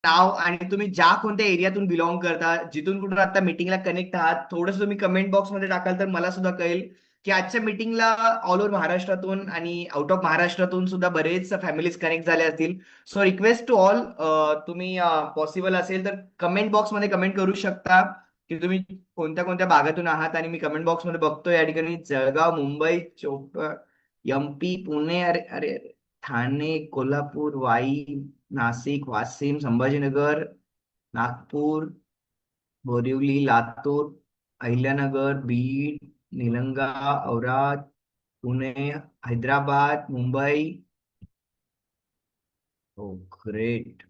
नाव आणि तुम्ही ज्या कोणत्या एरियातून बिलॉंग करता, जिथून कुठून आता मीटिंगला कनेक्ट आहात, थोडंसं तुम्ही कमेंट बॉक्समध्ये टाकाल तर मला सुद्धा कळेल की आजच्या मीटिंगला ऑल ओव्हर महाराष्ट्रातून आणि आउट ऑफ महाराष्ट्रातून सुद्धा बरेच फॅमिलीज कनेक्ट झाले असतील. सो रिक्वेस्ट टू ऑल, तुम्ही पॉसिबल असेल तर कमेंट बॉक्समध्ये कमेंट करू शकता की तुम्ही कोणत्या कोणत्या भागातून आहात. आणि मी कमेंट बॉक्समध्ये बघतो या ठिकाणी जळगाव, मुंबई, एमपी, पुणे, अरे अरे अरे, ठाणे, कोल्हापूर, वाई, नाशिक, वाशिम, संभाजीनगर, नागपूर, बोरिवली, लातूर, अहिल्यानगर, बीड, निलंगा, औराद, पुणे, हैदराबाद, मुंबई. हो, ग्रेट.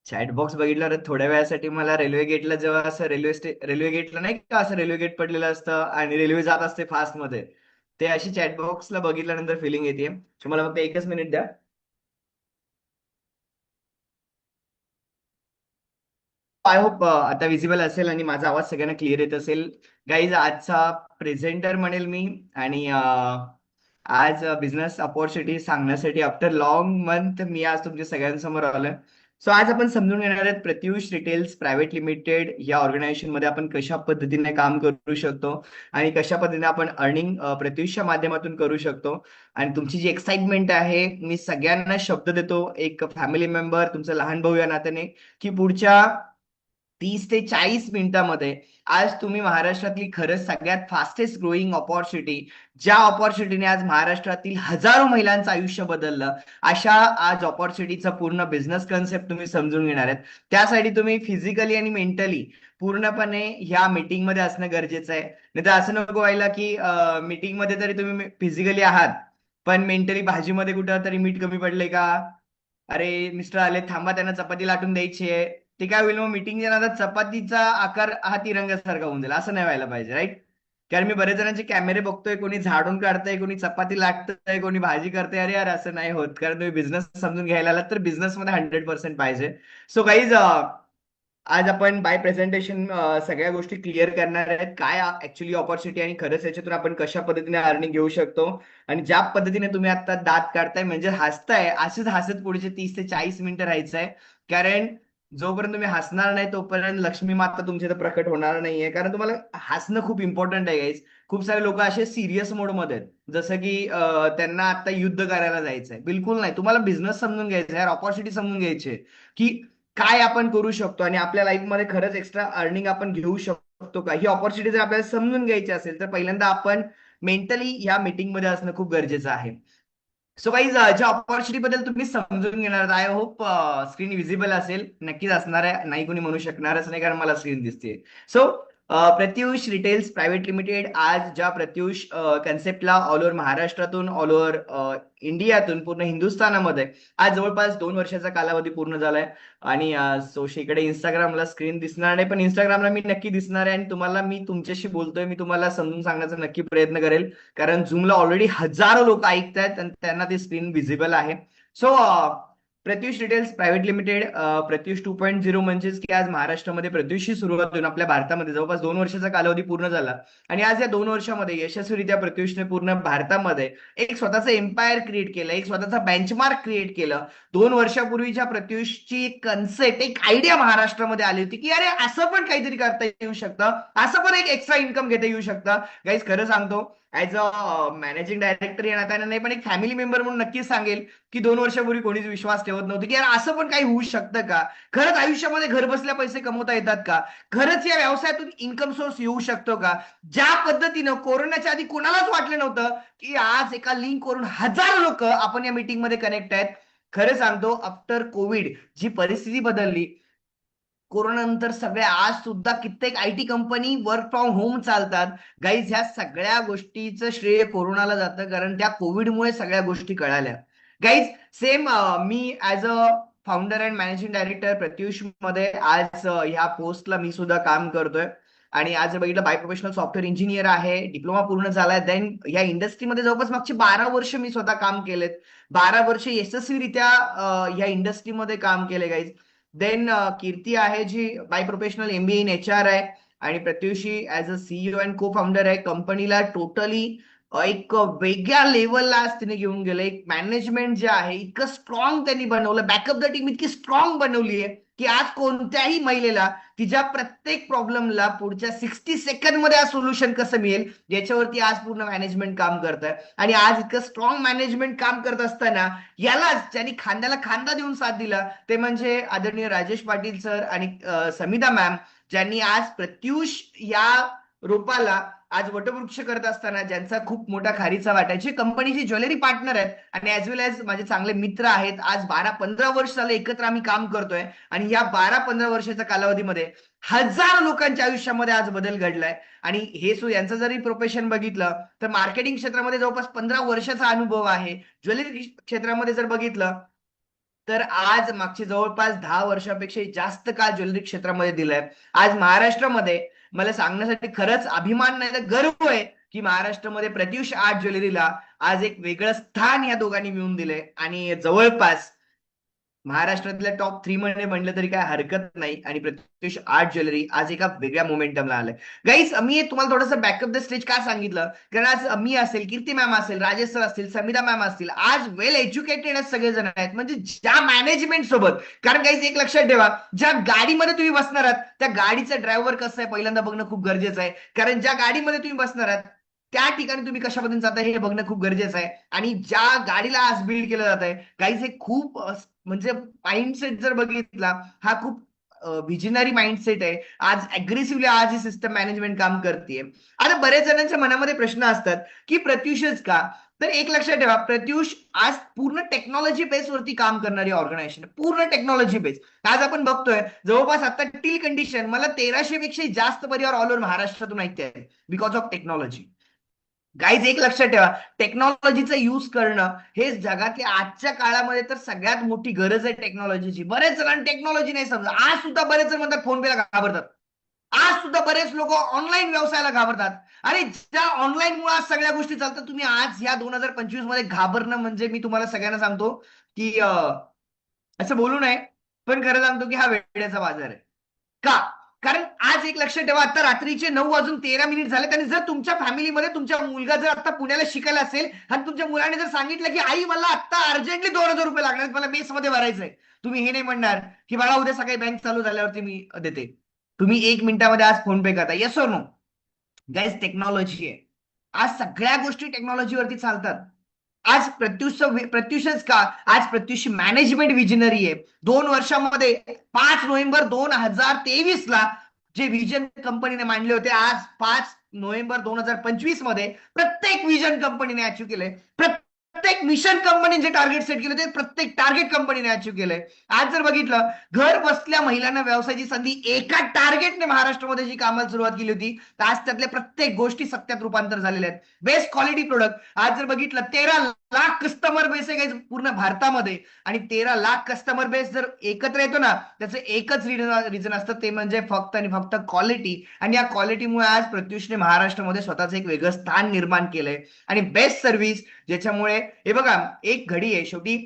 चॅट बॉक्स बघितला तर थोड्या वेळासाठी मला रेल्वे गेटला, जेव्हा असं रेल्वे गेटला नाही का, असं रेल्वे गेट पडलेलं असतं आणि रेल्वे जात असते फास्ट मध्ये, ते अशी चॅट बॉक्सला बघितल्यानंतर फिलिंग येते. मला फक्त एकच मिनिट द्या. आय होप आता विजिबल असेल आणि माझा आवाज सगळ्यांना क्लिअर येत असेल. गाईज, आजचा प्रेझेंटर म्हणेल मी. आणि आज बिझनेस अपॉर्च्युनिटी सांगण्यासाठी आफ्टर लॉंग मंथ मी आज तुमच्या सगळ्यांसमोर आलोय. सो आज आपण समजून घेणार आहेत प्रत्युष रिटेल्स प्रायव्हेट लिमिटेड या ऑर्गनायझेशन मध्ये आपण कशा पद्धतीने काम करू शकतो आणि कशा पद्धतीने आपण अर्निंग प्रत्युषच्या माध्यमातून करू शकतो. आणि तुमची जी एक्साइटमेंट आहे, मी सगळ्यांना शब्द देतो एक फॅमिली मेंबर, तुमचा लहान भाऊ या नात्याने, की पुढच्या 30 ते 40 मिनिटांमध्ये आज तुम्ही महाराष्ट्रातली खरंच सगळ्यात फास्टेस्ट ग्रोईंग ऑपॉर्च्युनिटी, ज्या ऑपॉर्च्युनिटीने आज महाराष्ट्रातील हजारो महिलांचं आयुष्य बदललं, अशा आज ऑपॉर्च्युनिटीचा पूर्ण बिझनेस कन्सेप्ट तुम्ही समजून घेणार आहेत. त्यासाठी तुम्ही फिजिकली आणि मेंटली पूर्णपणे ह्या मीटिंग मध्ये असणं गरजेचं आहे. नाही तर असं नको व्हायला की मीटिंग मध्ये तरी तुम्ही फिजिकली आहात पण मेंटली भाजीमध्ये कुठं तरी मीठ कमी पडले का, अरे मिस्टर आले थांबा, त्यांना चपाती लाटून द्यायची आहे, ते काय होईल मग मीटिंगच्या नादात चपातीचा आकार हा तिरंगासारखा होऊन जाईल. असं नाही व्हायला पाहिजे, राईट? कारण मी बरेच जणांचे कॅमेरे बघतोय, कोणी झाडून काढतंय, कोणी चपाती लाटतंय, कोणी भाजी करतंय. अरे यार, असं नाही होत. कारण तुम्ही बिझनेस समजून घ्यायला आलात तर बिझनेस मध्ये 100% पाहिजे. सो गाईज, आज आपण बाय प्रेझेंटेशन सगळ्या गोष्टी क्लिअर करणार आहेत, काय ऍक्च्युली ऑपॉर्च्युनिटी आणि खरंच याच्यातून आपण कशा पद्धतीने अर्निंग घेऊ शकतो. आणि ज्या पद्धतीने तुम्ही आता दात काढताय म्हणजे हसताय, असंच हसत पुढचे 30 ते 40 मिनिटं राहायचं आहे. कारण जोपर्यंत तुम्ही हसणार नाही तोपर्यंत लक्ष्मी माता तुमच्या इथं प्रकट होणार नाहीये. कारण तुम्हाला हसणं खूप इम्पॉर्टंट आहे गाईज. खूप सारे लोक असे सिरियस मोड मध्ये आहेत, जसं की त्यांना आता युद्ध करायला जायचंय. बिलकुल नाही, तुम्हाला बिझनेस समजून घ्यायचा आहे, ऑपॉर्च्युनिटी समजून घ्यायची आहे की काय आपण करू शकतो आणि आपल्या लाईफमध्ये खरंच एक्स्ट्रा अर्निंग आपण घेऊ शकतो का. ही ऑपॉर्च्युनिटी जर आपल्याला समजून घ्यायची असेल तर पहिल्यांदा आपण मेंटली या मीटिंग मध्ये असणं खूप गरजेचं आहे. सो गाईज, ज्या ऑपॉर्च्युनिटी बद्दल तुम्ही समजून घेणार आहात, आय होप स्क्रीन विजिबल असेल. नक्कीच असणार आहे, नाही कोणी म्हणू शकणारच नाही कारण मला स्क्रीन दिसते. So Pratyush retails private limited आज ज्या प्रत्युष कन्सेप्टला ऑल ओव्हर महाराष्ट्रातून, ऑल ओव्हर इंडियातून, पूर्ण हिंदुस्थानामध्ये आज जवळपास 2 वर्षाचा कालावधी पूर्ण झालाय. आणि इकडे इंस्टाग्रामला स्क्रीन दिसणार नाही पण इंस्टाग्रामला मी नक्की दिसणार आहे आणि तुम्हाला मी तुमच्याशी बोलतोय, मी तुम्हाला समजून सांगण्याचा नक्की प्रयत्न करेल. कारण झूमला ऑलरेडी हजारो लोक ऐकतायत आणि त्यांना ती स्क्रीन विजिबल आहे. So Pratyush retails private limited, Pratyush 2.0 म्हणजेच की आज महाराष्ट्रामध्ये प्रत्युषची सुरुवात होऊन आपल्या भारतामध्ये जवळपास 2 वर्षाचा कालावधी पूर्ण झाला. आणि आज या 2 वर्षामध्ये यशस्वीरित्या प्रत्युषने पूर्ण भारतामध्ये एक स्वतःचं एम्पायर क्रिएट केलं, एक स्वतःचा बेंचमार्क क्रिएट केलं. 2 वर्षापूर्वीच्या प्रत्युषची एक कन्सेप्ट, एक आयडिया महाराष्ट्रामध्ये आली होती की अरे असं पण काहीतरी करता येऊ शकतं, असं पण एक एक्स्ट्रा इन्कम घेता येऊ शकतं. गाईज, खरं सांगतो, ऍज अ मॅनेजिंग डायरेक्टर या नात्याने नाही पण एक फॅमिली मेंबर म्हणून नक्कीच सांगेल की 2 वर्षापूर्वी कोणीच विश्वास ठेवत नव्हतं की यार असं पण काही होऊ शकतं का. खरंच आयुष्यामध्ये घर बसल्या पैसे कमवता येतात का, खरंच या व्यवसायातून इन्कम सोर्स येऊ शकतो का. ज्या पद्धतीनं कोरोनाच्या आधी कोणालाच वाटलं नव्हतं की आज एका लिंक वरून हजारो लोक आपण या मीटिंग मध्ये कनेक्ट आहेत. खरं सांगतो, आफ्टर कोविड जी परिस्थिती बदलली, कोरोना नंतर सगळे आज सुद्धा कित्येक IT company work from home चालतात. गाईज, ह्या सगळ्या गोष्टीचं श्रेय कोरोनाला जातं कारण त्या कोविडमुळे सगळ्या गोष्टी कळाल्या. Guys, same me as a founder and managing director Pratyush मध्ये आज ह्या पोस्टला मी सुद्धा काम करतोय. आणि आज बघितलं, बाय प्रोफेशनल सॉफ्टवेअर इंजिनियर आहे, डिप्लोमा पूर्ण झालाय. देन या इंडस्ट्रीमध्ये जवळपास मागची 12 वर्ष मी स्वतः काम केलेत. 12 वर्ष यशस्वीरित्या या इंडस्ट्रीमध्ये काम केले गाईज. देन कीर्ती आहे जी by professional MBA in H R आहे आणि Pratyushi as a CEO and co founder आहे. कंपनीला टोटली एक वेगळ्या लेवलला आज तिने घेऊन गेलं. एक मॅनेजमेंट जे आहे इतकं स्ट्रॉंग त्यांनी बनवलं, बॅकअप द टीम इतकी स्ट्रॉंग बनवली आहे की आज कोणत्याही महिलेला तिच्या प्रत्येक प्रॉब्लेमला पुढच्या 60 सेकंड मध्ये आज सोल्युशन कसं मिळेल याच्यावरती आज पूर्ण मॅनेजमेंट काम करत आहे. आणि आज इतकं स्ट्रॉंग मॅनेजमेंट काम करत असताना यालाच ज्यांनी खांद्याला खांदा देऊन साथ दिला ते म्हणजे आदरणीय राजेश पाटील सर आणि समिता मॅम, ज्यांनी आज प्रत्युष या रोपाला आज वटवृक्ष करत असताना ज्यांचा खूप मोठा खारीचा वाटा आहे, जे कंपनीचे ज्वेलरी पार्टनर आहेत आणि ऍज वेल एज माझे चांगले मित्र आहेत. आज 12-15 वर्ष झालं एकत्र आम्ही काम करतोय आणि या 12-15 वर्षाच्या कालावधीमध्ये हजारो लोकांच्या आयुष्यामध्ये आज बदल घडलाय. आणि हे यांचं जरी प्रोफेशन बघितलं तर मार्केटिंग क्षेत्रामध्ये जवळपास 15 वर्षाचा अनुभव आहे. ज्वेलरी क्षेत्रामध्ये जर बघितलं तर आज मागचे जवळपास 10 वर्षापेक्षा जास्त काळ ज्वेलरी क्षेत्रामध्ये दिलाय. आज महाराष्ट्रामध्ये मला सांगण्यासाठी खरंच अभिमान नाही तर गर्व आहे की महाराष्ट्रामध्ये प्रत्युष आर्ट ज्वेलरीला आज एक वेगळं स्थान या दोघांनी मिळवून दिलंय. आणि जवळपास महाराष्ट्रातल्या टॉप 3 मध्ये म्हणलं तरी काय हरकत नाही. आणि प्रत्युष आर्ट ज्वेलरी आज एका वेगळ्या मोमेंटमला आलंय. गाईज, मी तुम्हाला थोडंसं बॅकअप द स्टेज का सांगितलं, कारण आज मी असेल, कीर्ती मॅम असेल, राजेश सर असतील, समिता मॅम असतील, आज वेल एज्युकेटेड सगळेजण आहेत. म्हणजे ज्या मॅनेजमेंट सोबत, कारण गाईज एक लक्षात ठेवा, ज्या गाडीमध्ये तुम्ही बसणार आहात त्या गाडीचा ड्रायव्हर कसं आहे पहिल्यांदा बघणं खूप गरजेचं आहे. कारण ज्या गाडीमध्ये तुम्ही बसणार आहात त्या ठिकाणी तुम्ही कशा पद्धतीने जाताय हे बघणं खूप गरजेचं आहे. आणि ज्या गाडीला आज बिल्ड केलं जात आहे गाईज, हे खूप म्हणजे माइंडसेट जर बघितला हा खूप व्हिजनरी माइंडसेट आहे. आज अग्रेसिव्हली आज ही सिस्टम मॅनेजमेंट काम करते. आता बऱ्याच जणांच्या मनामध्ये प्रश्न असतात की प्रत्युषच का, तर एक लक्षात ठेवा, प्रत्युष आज पूर्ण टेक्नॉलॉजी बेस वरती काम करणारी ऑर्गनायझेशन, पूर्ण टेक्नॉलॉजी बेस. आज आपण बघतोय जवळपास आता टिल कंडिशन मला 1300 पेक्षा जास्त परिवार ऑल ओव्हर महाराष्ट्रातून ऐकते बिकॉज ऑफ टेक्नॉलॉजी. गाईज एक लक्षात ठेवा, टेक्नॉलॉजीचा यूज करणं हे जगातल्या आजच्या काळामध्ये तर सगळ्यात मोठी गरज आहे टेक्नॉलॉजीची. बरेच जण टेक्नॉलॉजी नाही समजत. आज सुद्धा बरेच जण म्हणतात फोन पेला घाबरतात. आज सुद्धा बरेच लोक ऑनलाईन व्यवसायाला घाबरतात. अरे ज्या ऑनलाईन मुळे आज सगळ्या गोष्टी चालतात, तुम्ही आज या 2025 मध्ये घाबरणं म्हणजे मी तुम्हाला सगळ्यांना सांगतो की असं बोलू नये, पण खरं सांगतो की हा वेड्याचा बाजार आहे. का? कारण आज एक लक्षात ठेवा, आता रात्रीचे 9:13 झालेत आणि जर तुमच्या फॅमिलीमध्ये तुमचा मुलगा जर आता पुण्याला शिकायला असेल आणि तुमच्या मुलाने जर सांगितलं की आई मला आता अर्जंटली 2,000 रुपये लागणार, मला मेसमध्ये भरायचंय, तुम्ही हे नाही म्हणणार की बाळा उद्या सकाळी बँक चालू झाल्यावरती मी देते. तुम्ही 1 मिनिटामध्ये आज फोन पे करता, येस और नो? गाईज, टेक्नॉलॉजी आहे. आज सगळ्या गोष्टी टेक्नॉलॉजीवरती चालतात. आज प्रत्युषच का, आज प्रत्युष मॅनेजमेंट विजनरी आहे. 2 वर्षामध्ये 5 नोव्हेंबर 2023 ला जे विजन कंपनीने मांडले होते, आज 5 नोव्हेंबर 2025 मध्ये प्रत्येक विजन कंपनीने अचीव केले. प्रत्येक मिशन कंपनीने जे टार्गेट सेट केले ते प्रत्येक टार्गेट कंपनीने अचीव केलंय. आज जर बघितलं, घर बसल्या महिलांना व्यवसायाची संधी एका टार्गेटने महाराष्ट्रामध्ये जी कामाला सुरुवात केली होती, तर आज त्यातल्या प्रत्येक गोष्टी सत्यात रूपांतर झालेल्या आहेत. Best quality product. आज जर बघितलं 13 लाख कस्टमर बेस आहे पूर्ण भारतामध्ये, आणि 13 लाख कस्टमर बेस जर एकत्र येतो ना, त्याचं एकच रिझन असतं, ते म्हणजे फक्त आणि फक्त क्वालिटी. आणि या क्वालिटीमुळे आज प्रत्युषने महाराष्ट्रामध्ये स्वतःचं एक वेगळं स्थान निर्माण केलंय. आणि बेस्ट सर्व्हिस, ज्याच्यामुळे हे बघा, एक घडी आहे शेवटी.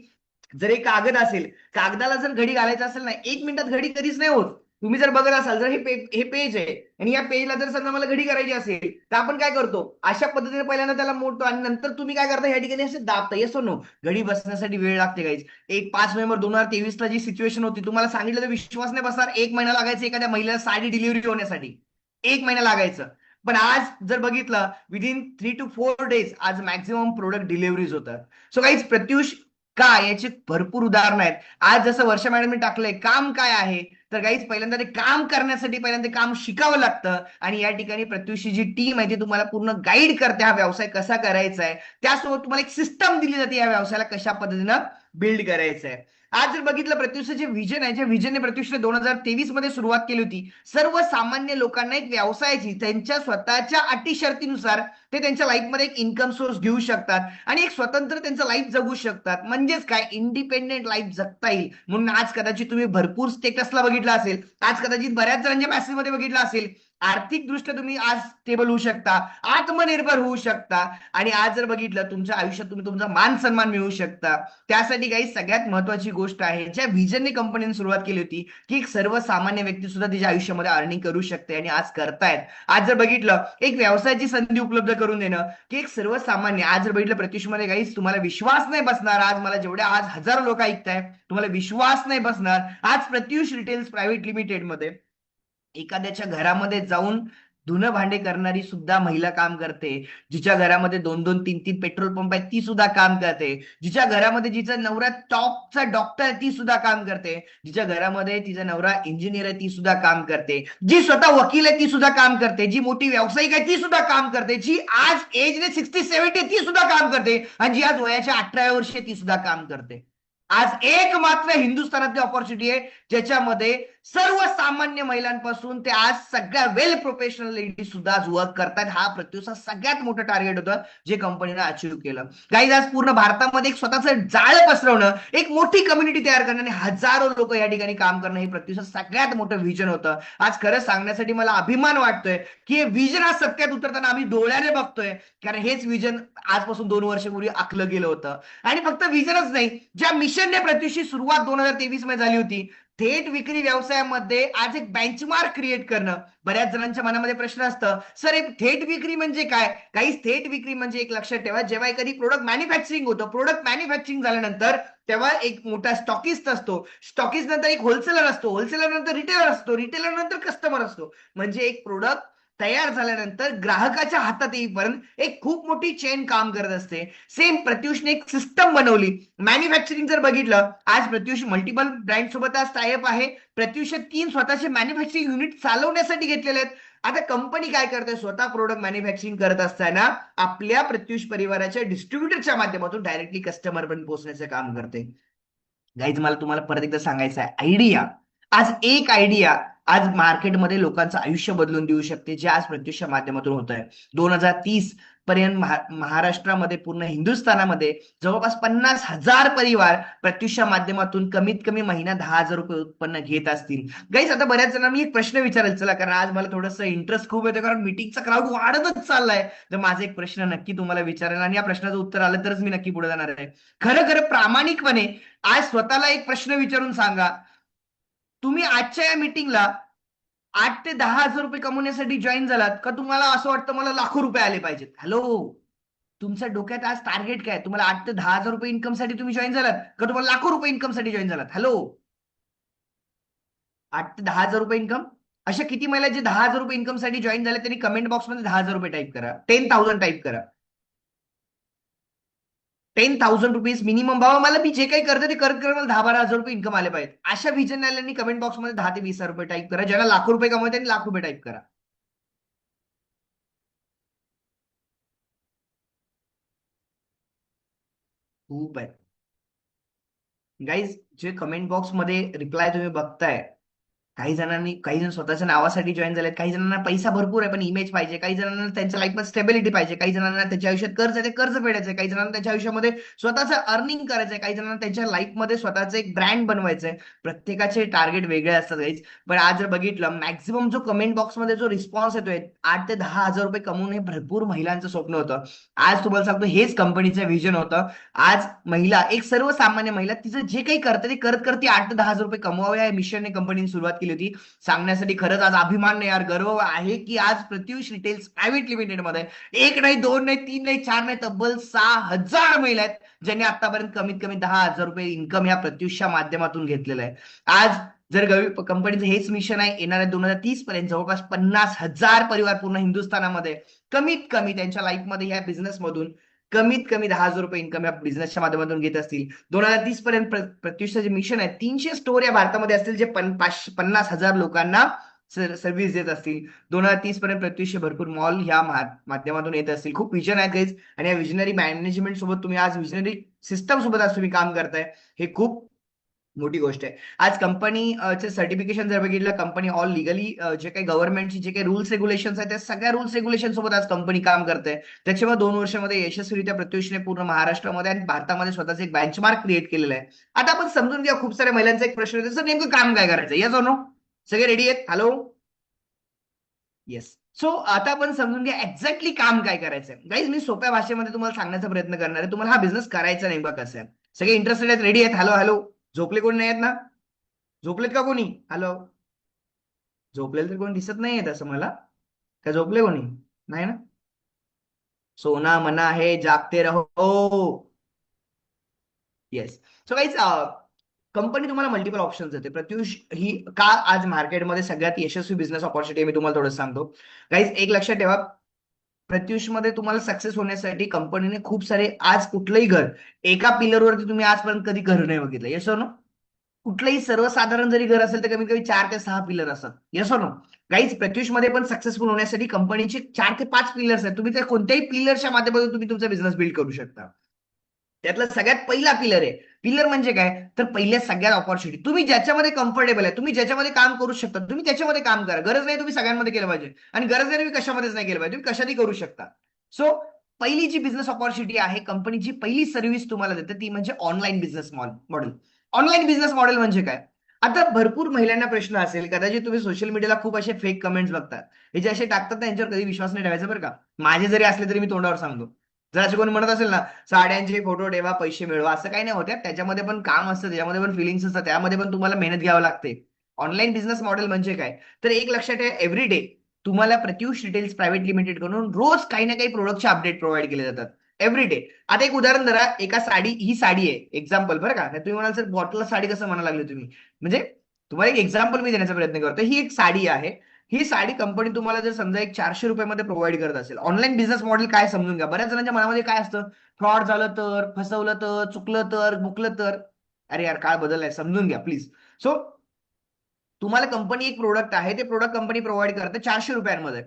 जर एक कागद असेल, कागदाला जर घडी घालायचं असेल ना, 1 मिनिटात घडी कधीच नाही होत. तुम्ही जर बघत असाल, जर हे पेज आहे आणि या पेजला जर समजा मला घडी करायची असेल तर आपण काय करतो, अशा पद्धतीने पहिल्यांदा त्याला मोडतो आणि नंतर तुम्ही काय करता, या ठिकाणी असे दाबता. Yes no? घडी बसण्यासाठी वेळ लागते गाईज. 5 नोव्हेंबर 2023 ला जी सिच्युएशन होती, तुम्हाला सांगितलं तर विश्वास नाही बसणार, 1 महिना लागायचा एखाद्या महिलेला साडी डिलिव्हरी होण्यासाठी. 1 महिना लागायचं. पण आज जर बघितलं, विदिन 3 to 4 days आज मॅक्झिमम प्रोडक्ट डिलिव्हरीज होतात. सो गाईज, प्रत्युष का, याचे भरपूर उदाहरणं आहेत. आज जसं वर्षा मॅडमने टाकलंय, काम काय आहे, तर गाईज पहिल्यांदा ते काम करण्यासाठी पहिल्यांदा काम शिकावं लागतं. आणि या ठिकाणी प्रत्युषची जी टीम आहे ती तुम्हाला पूर्ण गाईड करते, हा व्यवसाय कसा करायचा आहे. त्यासोबत तुम्हाला एक सिस्टम दिली जाते या व्यवसायाला कशा पद्धतीनं बिल्ड करायचं आहे. आज जर बघितलं, प्रत्युषचं जे विजन आहे, जे विजनने प्रत्युषने 2023 मध्ये सुरुवात केली होती, सर्वसामान्य लोकांना एक व्यवसायाची त्यांच्या स्वतःच्या अटी शर्तीनुसार ते त्यांच्या लाईफमध्ये एक इन्कम सोर्स घेऊ शकतात आणि एक स्वतंत्र त्यांचं लाईफ जगू शकतात. म्हणजेच काय, इंडिपेंडेंट लाईफ जगता येईल. म्हणून आज कदाचित तुम्ही भरपूर स्टेटसला बघितलं असेल, आज कदाचित बऱ्याच जणांच्या मेसेजमध्ये बघितलं असेल, आर्थिक दृष्ट्या तुम्ही आज स्टेबल होऊ शकता, आत्मनिर्भर होऊ शकता, आणि आज जर बघितलं तुमच्या आयुष्यात तुम्ही तुमचा मान सन्मान मिळवू शकता. त्यासाठी काही सगळ्यात महत्वाची गोष्ट आहे, ज्या विजनने कंपनीने सुरुवात केली होती, की एक सर्वसामान्य व्यक्ती सुद्धा तिच्या आयुष्यामध्ये अर्निंग करू शकते, आणि आज करतायत. आज जर बघितलं एक व्यवसायाची संधी उपलब्ध करून देणं, की एक सर्वसामान्य, आज जर बघितलं प्रत्युष मध्ये काहीच तुम्हाला विश्वास नाही बसणार, आज मला जेवढ्या आज हजारो लोक ऐकताय, तुम्हाला विश्वास नाही बसणार, आज प्रत्युष रिटेल्स प्रायव्हेट लिमिटेड मध्ये एखाद्याच्या घरामध्ये जाऊन धुणं भांडे करणारी सुद्धा महिला काम करते, जिच्या घरामध्ये दोन दोन तीन तीन पेट्रोल पंप आहेत ती सुद्धा काम करते, जिच्या घरामध्ये जिचा नवरा टॉपचा डॉक्टर आहे ती सुद्धा काम करते, जिच्या घरामध्ये तिचा नवरा इंजिनियर आहे ती सुद्धा काम करते, जी स्वतः वकील आहे ती सुद्धा काम करते, जी मोठी व्यावसायिक आहे ती सुद्धा काम करते, जी आज एजने 60-70 ती सुद्धा काम करते, आणि जी आज वयाच्या 18व्या वर्षी ती सुद्धा काम करते. आज एक मात्र हिंदुस्थानातली ऑपॉर्च्युनिटी आहे ज्याच्यामध्ये सर्वसामान्य महिलांपासून ते आज सगळ्या वेल प्रोफेशनल लेडीज सुद्धा आज वर्क करतात. हा प्रत्युषचा सगळ्यात मोठं टार्गेट होतं जे कंपनीनं अचीव्ह केलं. काही आज पूर्ण भारतामध्ये एक स्वतःचं जाळं पसरवणं, एक मोठी कम्युनिटी तयार करणं आणि हजारो लोक या ठिकाणी काम करणं, हे प्रत्युषचं सगळ्यात मोठं व्हिजन होतं. आज खरं सांगण्यासाठी मला अभिमान वाटतोय की हे व्हिजन आज सत्यात उतरताना आम्ही डोळ्याने बघतोय, कारण हेच व्हिजन आजपासून 2 वर्षापूर्वी आखलं गेलं होतं. आणि फक्त व्हिजनच नाही, ज्या मिशनने प्रत्युषची सुरुवात 2023 मध्ये झाली होती, थेट विक्री व्यवसायामध्ये आज एक बेंचमार्क क्रिएट करणं. बऱ्याच जणांच्या मनामध्ये प्रश्न असतं, सर थेट विक्री म्हणजे काय? काही थेट विक्री म्हणजे एक लक्षात ठेवा, जेव्हा एखादी प्रोडक्ट मॅन्युफॅक्चरिंग होतं, प्रोडक्ट मॅन्युफॅक्चरिंग झाल्यानंतर तेव्हा एक मोठा स्टॉकिस्ट असतो, स्टॉकिस्ट नंतर एक होलसेलर असतो, होलसेलर नंतर रिटेलर असतो, रिटेलर नंतर कस्टमर असतो. म्हणजे एक प्रोडक्ट तयार झाल्यानंतर ग्राहकाच्या हातात येईपर्यंत एक खूप मोठी चेन काम करत असते. सेम प्रत्युषने एक सिस्टम बनवली. मॅन्युफॅक्चरिंग जर बघितलं, आज प्रत्युष मल्टिपल ब्रँड सोबत आज टायअप आहे. प्रत्युष 3 स्वतःचे मॅन्युफॅक्चरिंग युनिट चालवण्यासाठी घेतलेले आहेत. आता कंपनी काय करते, स्वतः प्रोडक्ट मॅन्युफॅक्चरिंग करत असताना आपल्या प्रत्युष परिवाराच्या डिस्ट्रीब्युटरच्या माध्यमातून डायरेक्टली कस्टमर पर्यंत पोहोचण्याचं काम करते. गाईज मला तुम्हाला परत एकदा सांगायचं आहे, आयडिया, आज एक आयडिया आज मार्केटमध्ये लोकांचं आयुष्य बदलून देऊ शकते, जे आज प्रत्युषच्या माध्यमातून होत आहे. 2030 पर्यंत महाराष्ट्रामध्ये, पूर्ण हिंदुस्थानामध्ये जवळपास 50,000 परिवार प्रत्युषच्या माध्यमातून कमीत कमी महिना 10,000 रुपये उत्पन्न घेत असतील. गाईज आता बऱ्याच जणांना मी एक प्रश्न विचारायला, चला कारण आज मला थोडंसं इंटरेस्ट खूप येतो, कारण मीटिंगचा क्राऊड वाढतच चाललाय. तर माझा एक प्रश्न नक्की तुम्हाला विचारेल, आणि या प्रश्नाचं उत्तर आलं तरच मी नक्की पुढे जाणार आहे. खरं खरं प्रामाणिकपणे आज स्वतःला एक प्रश्न विचारून सांगा, तुम्ही आजच्या या मीटिंगला 8 ते 10 हजार रुपये कमवण्यासाठी जॉईन झालात का, तुम्हाला असं वाटतं मला लाखो रुपये आले पाहिजेत? हॅलो, तुमच्या डोक्यात आज टार्गेट काय? तुम्हाला 8 ते 10 हजार रुपये इन्कम साठी तुम्ही जॉईन झालात का, तुम्हाला लाखो रुपये इन्कम साठी जॉईन झालात? हॅलो, 8 ते 10 हजार रुपये इन्कम. अशा किती महिला जे 10 हजार रुपये इन्कम साठी जॉईन झाले, त्यांनी कमेंट बॉक्समध्ये 10,000 रुपये टाईप करा, 10,000 टाईप करा. 10,000 रुपीज मिनिमम. बाबा मला मी जे काही करते ते करत करत मला 10-12 हजार रुपये इन्कम आले पाहिजेत, अशा विजन आल्यांनी कमेंट बॉक्समध्ये 10 ते 20 हजार रुपये टाईप करा. ज्याला लाखो रुपये कमवते त्यांनी लाख रुपये टाईप करा. खूप आहे गाईज, जे कमेंट बॉक्समध्ये रिप्लाय तुम्ही बघताय, काही जण स्वतःच्या नावासाठी जॉईन झालेत, काही जणांना पैसा भरपूर आहे पण इमेज पाहिजे, काही जणांना त्यांच्या लाईफमध्ये स्टेबिलिटी पाहिजे, काही जणांना त्यांच्या आयुष्यात कर्ज आहे ते कर्ज फेडायचंय, काही जणांना त्यांच्या आयुष्यामध्ये स्वतःचं अर्निंग करायचंय, काही जणांना त्यांच्या लाईफमध्ये स्वतःचं एक ब्रँड बनवायचंय. प्रत्येकाचे टार्गेट वेगळे असतात गाईज. पण आज जर बघितलं, मॅक्झिमम जो कमेंट बॉक्समध्ये जो रिस्पॉन्स येतोय, 8 ते 10 हजार रुपये कमवून हे भरपूर महिलांचं स्वप्न होतं. आज तुम्हाला सांगतो हेच कंपनीचं व्हिजन होतं. आज महिला, एक सर्वसामान्य महिला, तिचं जे काही करते ते करत करते 8 ते 10 हजार रुपये कमवावे या मिशनने कंपनीने सुरुवात केली होती. सांगण्यासाठी खरंच आज अभिमान नाही यार, गर्व आहे की आज प्रत्युष रिटेल्स प्रायव्हेट लिमिटेड मध्ये एक नाही, दोन नाही, तीन नाही, चार नाही, तब्बल 6,000 महिला आहेत ज्यांनी आतापर्यंत कमीत कमी 10,000 रुपये इन्कम या प्रत्युषच्या माध्यमातून घेतलेलं आहे. आज जर कंपनीचं हेच मिशन आहे, येणाऱ्या 2030 पर्यंत जवळपास 50,000 परिवार पूर्ण हिंदुस्थानामध्ये कमीत कमी त्यांच्या लाईफमध्ये या बिझनेस मधून कमीत कमी 10,000 रुपये इन्कम या बिझनेसच्या माध्यमातून घेत असतील. 2030 पर्यंत प्रत्युषचं जे मिशन आहे, 300 स्टोर या भारतामध्ये असतील जे 50,000 लोकांना सर्व्हिस देत असतील. 2030 पर्यंत प्रत्युष भरपूर मॉल ह्या माध्यमातून येत असतील. खूप विजन आहे, आणि या विजनरी मॅनेजमेंट सोबत तुम्ही आज विजनरी सिस्टम सोबत आज तुम्ही काम करताय, हे खूप मोठी गोष्ट आहे. आज कंपनीचे सर्टिफिकेशन जर बघितलं, कंपनी ऑल लिगली जे काही गव्हर्नमेंटची जे काही रूल्स रेग्युलेशन आहेत त्या सगळ्या रूल्स रेग्युलेशन सोबत आज कंपनी काम करते. त्याच्यामुळे 2 वर्षामध्ये यशस्वीरित्या प्रत्युषने पूर्ण महाराष्ट्रामध्ये आणि भारतामध्ये स्वतःचे एक बेंचमार्क क्रिएट केलेलं आहे. आता आपण समजून घ्या, खूप साऱ्या महिलांचा एक प्रश्न येतो, सर नेमकं काम काय करायचं, या नो सगळे रेडी आहेत? Hello, yes. सो आता आपण समजून घ्या एक्झॅक्टली काम काय करायचंय. गाईज मी सोप्या भाषेमध्ये तुम्हाला सांगण्याचा प्रयत्न करणार आहे. तुम्हाला हा बिझनेस करायचा नेमका कसं आहे. सगळे इंटरेस्टेड आहेत, रेडी आहेत? Hello hello. झोपले कोणी नाही आहेत ना? झोपलेत का कोणी? हॅलो. झोपलेलं तर कोणी दिसत नाहीये तसं मला. का झोपले कोणी? नाही ना? सोना मना है जागते रहो. येस. सो गाईज कंपनी तुम्हाला मल्टिपल ऑप्शन्स देते. प्रत्युष ही का आज मार्केटमध्ये सगळ्यात यशस्वी बिझनेस ऑपॉर्च्युनिटी मी तुम्हाला थोडं सांगतो. गाईज एक लक्षात ठेवा, प्रत्युषमध्ये तुम्हाला सक्सेस होण्यासाठी कंपनीने खूप सारे, आज कुठलंही घर एका पिलरवरती तुम्ही आजपर्यंत कधी घर नाही बघितलं. Yes no? कुठलंही सर्वसाधारण जरी घर असेल तर कमीत कमी 4 ते 6 पिलर असतात. Yes no? गाईज प्रत्युषमध्ये पण सक्सेसफुल होण्यासाठी कंपनीचे 4 ते 5 पिलर्स आहेत. तुम्ही त्या कोणत्याही पिलरच्या माध्यमातून तुम्ही तुमचा बिझनेस बिल्ड करू शकता. त्यातला सगळ्यात पहिला पिलर आहे. पिलर म्हणजे काय, तर पहिल्या सगळ्यात ऑपॉर्च्युनिटी. तुम्ही ज्याच्यामध्ये कम्फर्टेबल आहे, तुम्ही ज्याच्यामध्ये काम करू शकता, तुम्ही त्याच्यामध्ये काम करा. गरज नाही तुम्ही सगळ्यांमध्ये केलं पाहिजे, आणि गरज नाही तुम्ही कशामध्येच नाही केलं पाहिजे, तुम्ही कशातही करू शकता. सो पहिली जी बिझनेस ऑपॉर्च्युनिटी आहे, कंपनीची पहिली सर्व्हिस तुम्हाला देते ती म्हणजे online business model. Online business model म्हणजे काय? आता भरपूर महिलांना प्रश्न असेल, कदाचित तुम्ही सोशल मीडियाला खूप असे फेक कमेंट्स बघतात. हे जे असे टाकतात ना, यांच्यावर कधी विश्वास नाही ठेवायचा बरं का. माझे जरी असले तरी मी तोंडावर सांगतो. जर असं कोणी म्हणत असेल ना, साड्यांचे फोटो ठेवा पैसे मिळवा, असं काही नाही होत्या. त्याच्यामध्ये पण काम असतं, त्याच्यामध्ये पण फिलिंग्स असतात, त्यामध्ये पण तुम्हाला मेहनत घ्यावी लागते. ऑनलाईन बिझनेस मॉडेल म्हणजे काय, तर एक लक्षात ठेवा, एव्हरी डे तुम्हाला प्रत्युष रिटेल्स प्रायव्हेट लिमिटेड कडून रोज काही ना काही प्रोडक्टचे अपडेट प्रोव्हाइड केले जातात. Every day. आता एक उदाहरण धरा, एका साडी, ही साडी आहे एक्झाम्पल बरं का. तुम्ही म्हणाल सर बॉटलला साडी कसं म्हणायला लागले तुम्ही, म्हणजे तुम्हाला एक एक्झाम्पल मी देण्याचा प्रयत्न करतो. ही एक साडी आहे. ही साडी कंपनी तुम्हाला जर समजा एक 400 रुपयामध्ये प्रोव्हाइड करत असेल. ऑनलाईन बिझनेस मॉडेल काय समजून घ्या. बऱ्याच जणांच्या मनामध्ये काय असतं, फ्रॉड झालं तर, फसवलं तर, चुकलं तर, बुकलं तर. अरे यार, काळ बदललाय, समजून घ्या प्लीज. सो तुम्हाला कंपनी एक प्रोडक्ट आहे, ते प्रोडक्ट कंपनी प्रोव्हाइड करते 400 रुपयांमध्ये.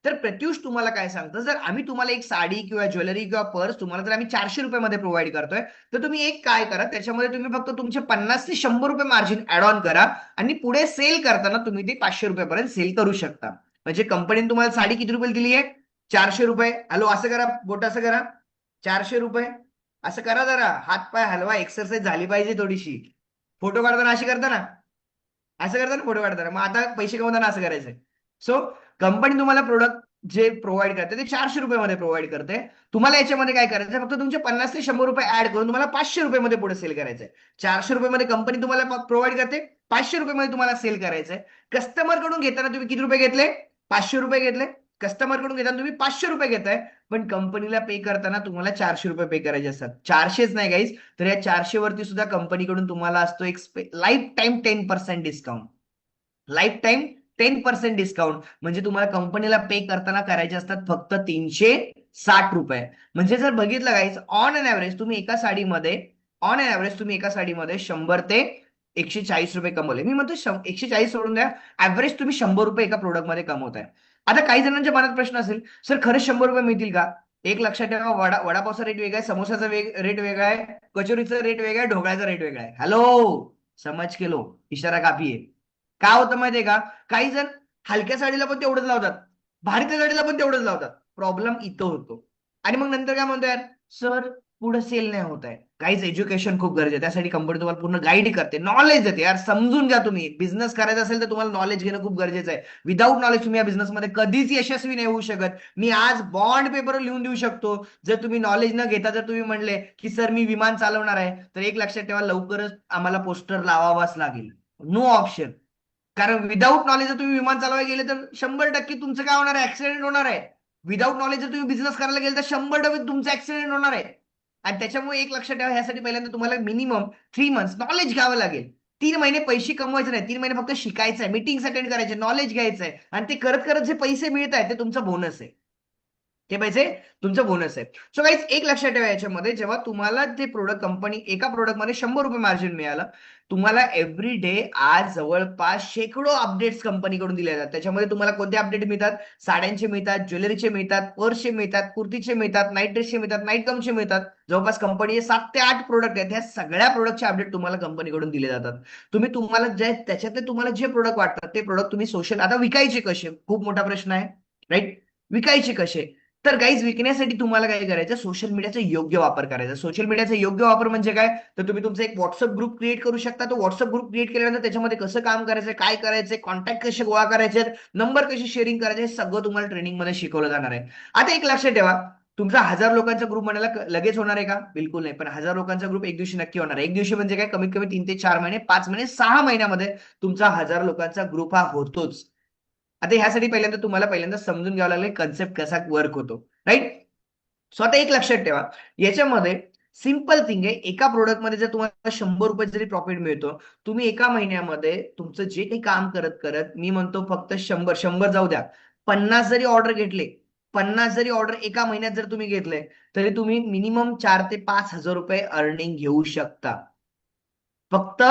तर प्रत्युष तुम्हाला काय सांगतं, जर आम्ही तुम्हाला एक साडी किंवा ज्वेलरी किंवा पर्स तुम्हाला जर आम्ही 400 रुपयामध्ये प्रोव्हाइड करतोय, तर तुम्ही एक काय करा, त्याच्यामध्ये तुम्ही फक्त तुमचे 50 ते 100 रुपये मार्जिन ऍड ऑन करा, आणि पुढे सेल करताना तुम्ही ते 500 रुपयापर्यंत सेल करू शकता. म्हणजे कंपनीने तुम्हाला साडी किती रुपये दिली आहे? 400 रुपये. हॅलो, असं करा, बोट असं करा. 400 रुपये. असं करा, जरा हात पाय हलवा, एक्सरसाइज झाली पाहिजे थोडीशी. फोटो काढताना अशी करता ना, असं करताना फोटो काढताना, मग आता पैसे कमवताना असं करायचंय. सो कंपनी तुम्हाला प्रोडक्ट जे प्रोव्हाइड करते ते 400 रुपयामध्ये प्रोव्हाइड करते. तुम्हाला याच्यामध्ये काय करायचं, फक्त तुमचे 50 ते 100 रुपये ऍड करून तुम्हाला 500 रुपयामध्ये पुढे सेल करायचंय. 400 रुपयामध्ये कंपनी तुम्हाला प्रोव्हाइड करते, 500 रुपयामध्ये तुम्हाला सेल करायचंय. कस्टमर कडून घेताना तुम्ही किती रुपये घेतले? 500 रुपये घेतले. कस्टमर कडून घेताना तुम्ही 500 रुपये घेताय, पण कंपनीला पे करताना तुम्हाला 400 रुपये पे करायचे असतात. 400च नाही गाईज, तर या 400 वरती सुद्धा कंपनीकडून तुम्हाला असतो एक life time 10% discount. Life time 10% discount म्हणजे तुम्हाला कंपनीला पे करताना करायचे असतात फक्त 360 रुपये. म्हणजे जर बघितलं गाईज, ऑन अन ऍव्हरेज तुम्ही एका साडीमध्ये, 140 रुपये कमवले. मी म्हणतो 140 सोडून द्या, ऍव्हरेज तुम्ही 100 रुपये एका प्रोडक्टमध्ये कमवताय. आता काही जणांच्या मनात प्रश्न असेल, सर खरंच 100 रुपये मिळतील का? एक लक्षात ठेवा, वडापावचा रेट वेगळा आहे, समोसाचा रेट वेगळा आहे, कचोरीचा रेट वेगळा आहे, ढोकळ्याचा रेट वेगळा आहे. हॅलो, समज केलो, इशारा काफी आहे. काय होतं माहितीये का, काही जण हलक्या साडीला पण तेवढंच लावतात, भारीतल्या साडीला पण तेवढंच लावतात. प्रॉब्लेम इथं होतो. आणि मग नंतर काय म्हणतो, यार सर पुढे सेल नाही होत आहे. काहीच एज्युकेशन खूप गरजेचं आहे. त्यासाठी कंपनी तुम्हाला पूर्ण गाईड करते, नॉलेज देते. यार समजून घ्या, तुम्ही बिझनेस करायचा असेल तर तुम्हाला नॉलेज घेणं खूप गरजेचं आहे. विदाऊट नॉलेज तुम्ही या बिझनेसमध्ये कधीच यशस्वी नाही होऊ शकत. मी आज बॉन्ड पेपर लिहून देऊ शकतो. जर तुम्ही नॉलेज न घेता जर तुम्ही म्हणले की सर मी विमान चालवणार आहे, तर एक लक्षात ठेवा, लवकरच आम्हाला पोस्टर लावावाच लागेल. No option. कारण विदाऊट नॉलेज जर तुम्ही विमान चालवायला गेले तर 100% तुमचं काय होणार आहे, ऍक्सिडेंट होणार आहे. विदाऊट नॉलेज जर तुम्ही बिझनेस करायला गेले तर 100% तुमचं ऍक्सिडेंट होणार आहे. आणि त्याच्यामुळे एक लक्षात ठेवा, ह्यासाठी पहिल्यांदा तुम्हाला मिनिमम 3 मंथ्स नॉलेज घ्यावं लागेल. 3 महिने पैसे कमवायचे नाही, 3 महिने फक्त शिकायचं आहे, मीटिंग अटेंड करायचे, नॉलेज घ्यायचं आहे, आणि ते करत करत जे पैसे मिळत आहेत ते तुमचा बोनस आहे. ते पैसे तुमचं बोनस आहे. सो गाईज एक लक्षात ठेवा, याच्यामध्ये जेव्हा तुम्हाला ते प्रोडक्ट कंपनी एका प्रोडक्टमध्ये 100 रुपये मार्जिन मिळालं, तुम्हाला एव्हरी डे आज जवळपास शेकडो अपडेट्स कंपनीकडून दिले जातात. त्याच्यामध्ये तुम्हाला कोणते अपडेट मिळतात? साड्यांचे मिळतात, ज्वेलरीचे मिळतात, पर्सचे मिळतात, कुर्तीचे मिळतात, नाईट ड्रेसचे मिळतात, नाईट गाऊनचे मिळतात. जवळपास कंपनीचे 7 ते 8 प्रोडक्ट आहेत. ह्या सगळ्या प्रोडक्टचे अपडेट तुम्हाला कंपनीकडून दिले जातात. तुम्हाला जे त्याच्यातले तुम्हाला जे प्रोडक्ट वाटतात ते प्रोडक्ट तुम्ही सोशल, आता विकायचे कसे, खूप मोठा प्रश्न आहे, राईट? विकायचे कसे? तर गाईज विकण्यासाठी तुम्हाला काय करायचं, सोशल मीडियाचा योग्य वापर करायचा. सोशल मीडियाचा योग्य वापर म्हणजे काय, तर तुम्ही तुमचा एक व्हॉट्सअप ग्रुप क्रिएट करू शकता. तो व्हॉट्सअप ग्रुप क्रिएट केल्यानंतर त्याच्यामध्ये कसं काम करायचं, काय करायचंय, कॉन्टॅक्ट कसे गोळा करायचे, नंबर कसे शेअरिंग करायचे, हे सगळं तुम्हाला ट्रेनिंग मध्ये शिकवलं जाणार आहे. आता एक लक्षात ठेवा, तुमचा 1000 लोकांचा ग्रुप म्हणायला लगेच होणार आहे का? बिलकुल नाही. पण 1000 लोकांचा ग्रुप एक दिवशी नक्की होणार आहे. एक दिवशी म्हणजे काय, कमीत कमी 3 ते 4 महिने, 5 महिने, 6 महिन्यामध्ये तुमचा 1000 लोकांचा ग्रुप हा होतोच. आता ह्यासाठी पहिल्यांदा समजून घ्यावं लागेल कन्सेप्ट कसा वर्क होतो, राईट? सो आता एक लक्षात ठेवा, याच्यामध्ये सिंपल थिंग आहे. एका प्रोडक्ट मध्ये जर तुम्हाला 100 रुपये जरी प्रॉफिट मिळतो, तुम्ही एका महिन्यामध्ये तुमचं जे काही काम करत करत, मी म्हणतो फक्त 100 जाऊ द्या, 50 जरी ऑर्डर घेतले, 50 जरी ऑर्डर एका महिन्यात जर तुम्ही घेतले, तरी तुम्ही मिनिमम 4 ते 5 हजार रुपये अर्निंग घेऊ शकता. फक्त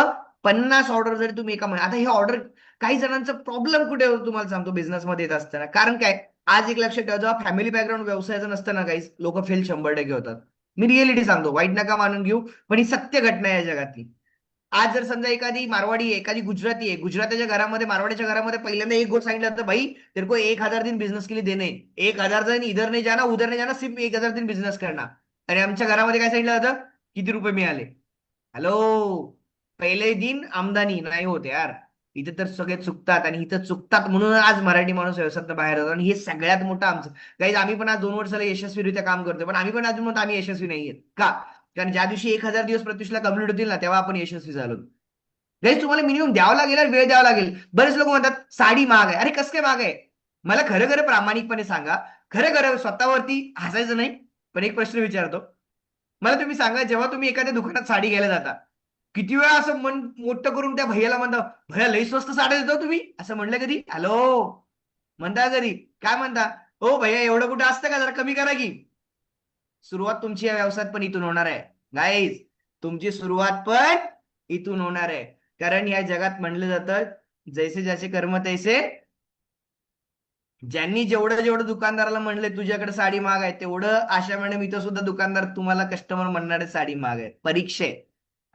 50 ऑर्डर जरी तुम्ही एका महिन्यात. आता हे ऑर्डर, काही जणांचा प्रॉब्लेम कुठे होतो तुम्हाला सांगतो बिझनेसमध्ये येत असताना. कारण काय, आज एक लक्षात ठेवा, जेव्हा फॅमिली बॅकग्राऊंड व्यवसायाचं नसतं ना काही, लोक फेल 100% होतात. मी रिअलिटी सांगतो, वाईट नका मानून घेऊ, पण ही सत्य घटना आहे या जगातली. आज जर समजा एखादी मारवाडी आहे, एखादी गुजराती आहे, गुजरातीच्या घरामध्ये, मारवाडीच्या घरामध्ये पहिल्यांदा एक गोष्ट सांगितलं जातं, भाई तेरे को 1000 दिन बिझनेस के लिए देणे, 1000 दिन इधर नाही जाना उधर नाही जाना, सिर्फ 1000 दिन बिझनेस करना. आणि आमच्या घरामध्ये काय सांगितलं जातं, किती रुपये मिळाले. हॅलो, पहिले दिन आमदानी नाही होत यार. इथे तर सगळे चुकतात, आणि इथं चुकतात म्हणून आज मराठी माणूस व्यवसायात बाहेर जातो. आणि हे सगळ्यात मोठं आमचं काही, आम्ही पण आज 2 वर्षाला यशस्वीरित्या काम करतोय, पण आम्ही पण अजून म्हणतो आम्ही यशस्वी नाहीये का? कारण ज्या दिवशी 1000 दिवस प्रत्युषला कम्प्लीट होतील ना, तेव्हा आपण यशस्वी झालो. गाईज तुम्हाला मिनिमम द्यावं लागेल आणि वेळ द्यावा लागेल. बरेच लोक म्हणतात साडी महाग आहे. अरे कसं काय महाग आहे? मला खरं खरं प्रामाणिकपणे सांगा, खरं खरं स्वतःवरती हसायचं नाही, पण एक प्रश्न विचारतो. मला तुम्ही सांगा, जेव्हा तुम्ही एखाद्या दुकानात साडी घ्यायला जाता, किती वेळा असं मन मोठं करून त्या भैयाला म्हणता, भैया लई स्वस्त साड्या देतो तुम्ही, असं म्हणलं कधी? हॅलो, म्हणता कधी? काय म्हणता? हो भैया एवढं कुठं असतं का, जरा कमी करा की. सुरुवात तुमची या व्यवसायात पण इथून होणार आहे. गाईज, तुमची सुरुवात पण इथून होणार आहे. कारण या जगात म्हणलं जातं, जैसे ज्याचे कर्म तैसे. ज्यांनी जेवढं जेवढं दुकानदाराला म्हणले तुझ्याकडे साडी महाग आहे, तेवढं आशा मॅडम इथं सुद्धा दुकानदार तुम्हाला कस्टमर म्हणणारे साडी महाग आहे. परीक्षा आहे.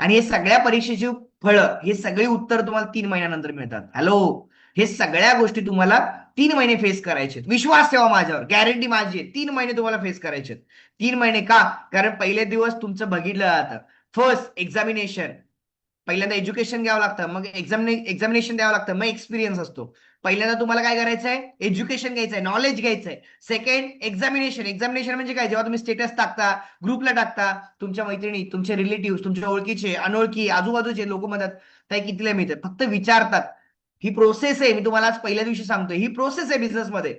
आणि हे सगळ्या परीक्षेची फळं, हे सगळी उत्तर तुम्हाला 3 महिन्यानंतर मिळतात. हॅलो, हे सगळ्या गोष्टी तुम्हाला 3 महिने फेस करायचे. विश्वास ठेवा माझ्यावर, गॅरंटी माझी आहे. 3 महिने तुम्हाला फेस करायचे. 3 महिने का? कारण पहिले दिवस तुमचं बघितलं जातं. फर्स्ट एक्झामिनेशन, पहिल्यांदा एज्युकेशन घ्यावं लागतं, मग एक्झामिनेशन द्यावं लागतं, मग एक्सपिरियन्स असतो. पहिल्यांदा तुम्हाला काय करायचंय, एज्युकेशन घ्यायचंय, नॉलेज घ्यायचंय. Second examination. एक्झामिनेशन म्हणजे काय, जेव्हा तुम्ही स्टेटस टाकता, ग्रुपला टाकता, तुमच्या मैत्रिणी, तुमचे रिलेटिव्ह, तुमच्या ओळखीचे, अनोळखी, आजूबाजूचे लोक म्हणतात ताई कितीला मिळते, फक्त विचारतात. ही प्रोसेस आहे. मी तुम्हाला आज पहिल्या दिवशी सांगतोय, ही प्रोसेस आहे बिझनेसमध्ये.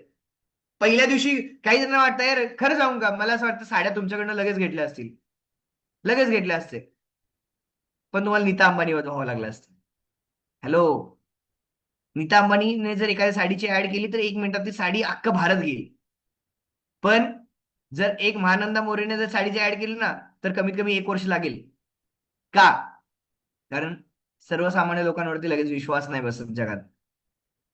पहिल्या दिवशी काही जणांना वाटतं यार खरं सांगू का, मला असं वाटतं साड्या तुमच्याकडनं लगेच घेतल्या असतील, लगेच घेतल्या असते, पण तुम्हाला नीता अंबानी व्हावं लागलं असतं. हॅलो, नीता अंबानीने जर एखाद्या साडीची ऍड केली तर 1 मिनिटात ती साडी अख्खं भारत घेईल. पण जर एक महानंदा मोरेने जर साडीची ऍड केली ना, तर कमीत कमी 1 वर्ष लागेल. का? कारण सर्वसामान्य लोकांवरती लगेच विश्वास नाही बसत जगात.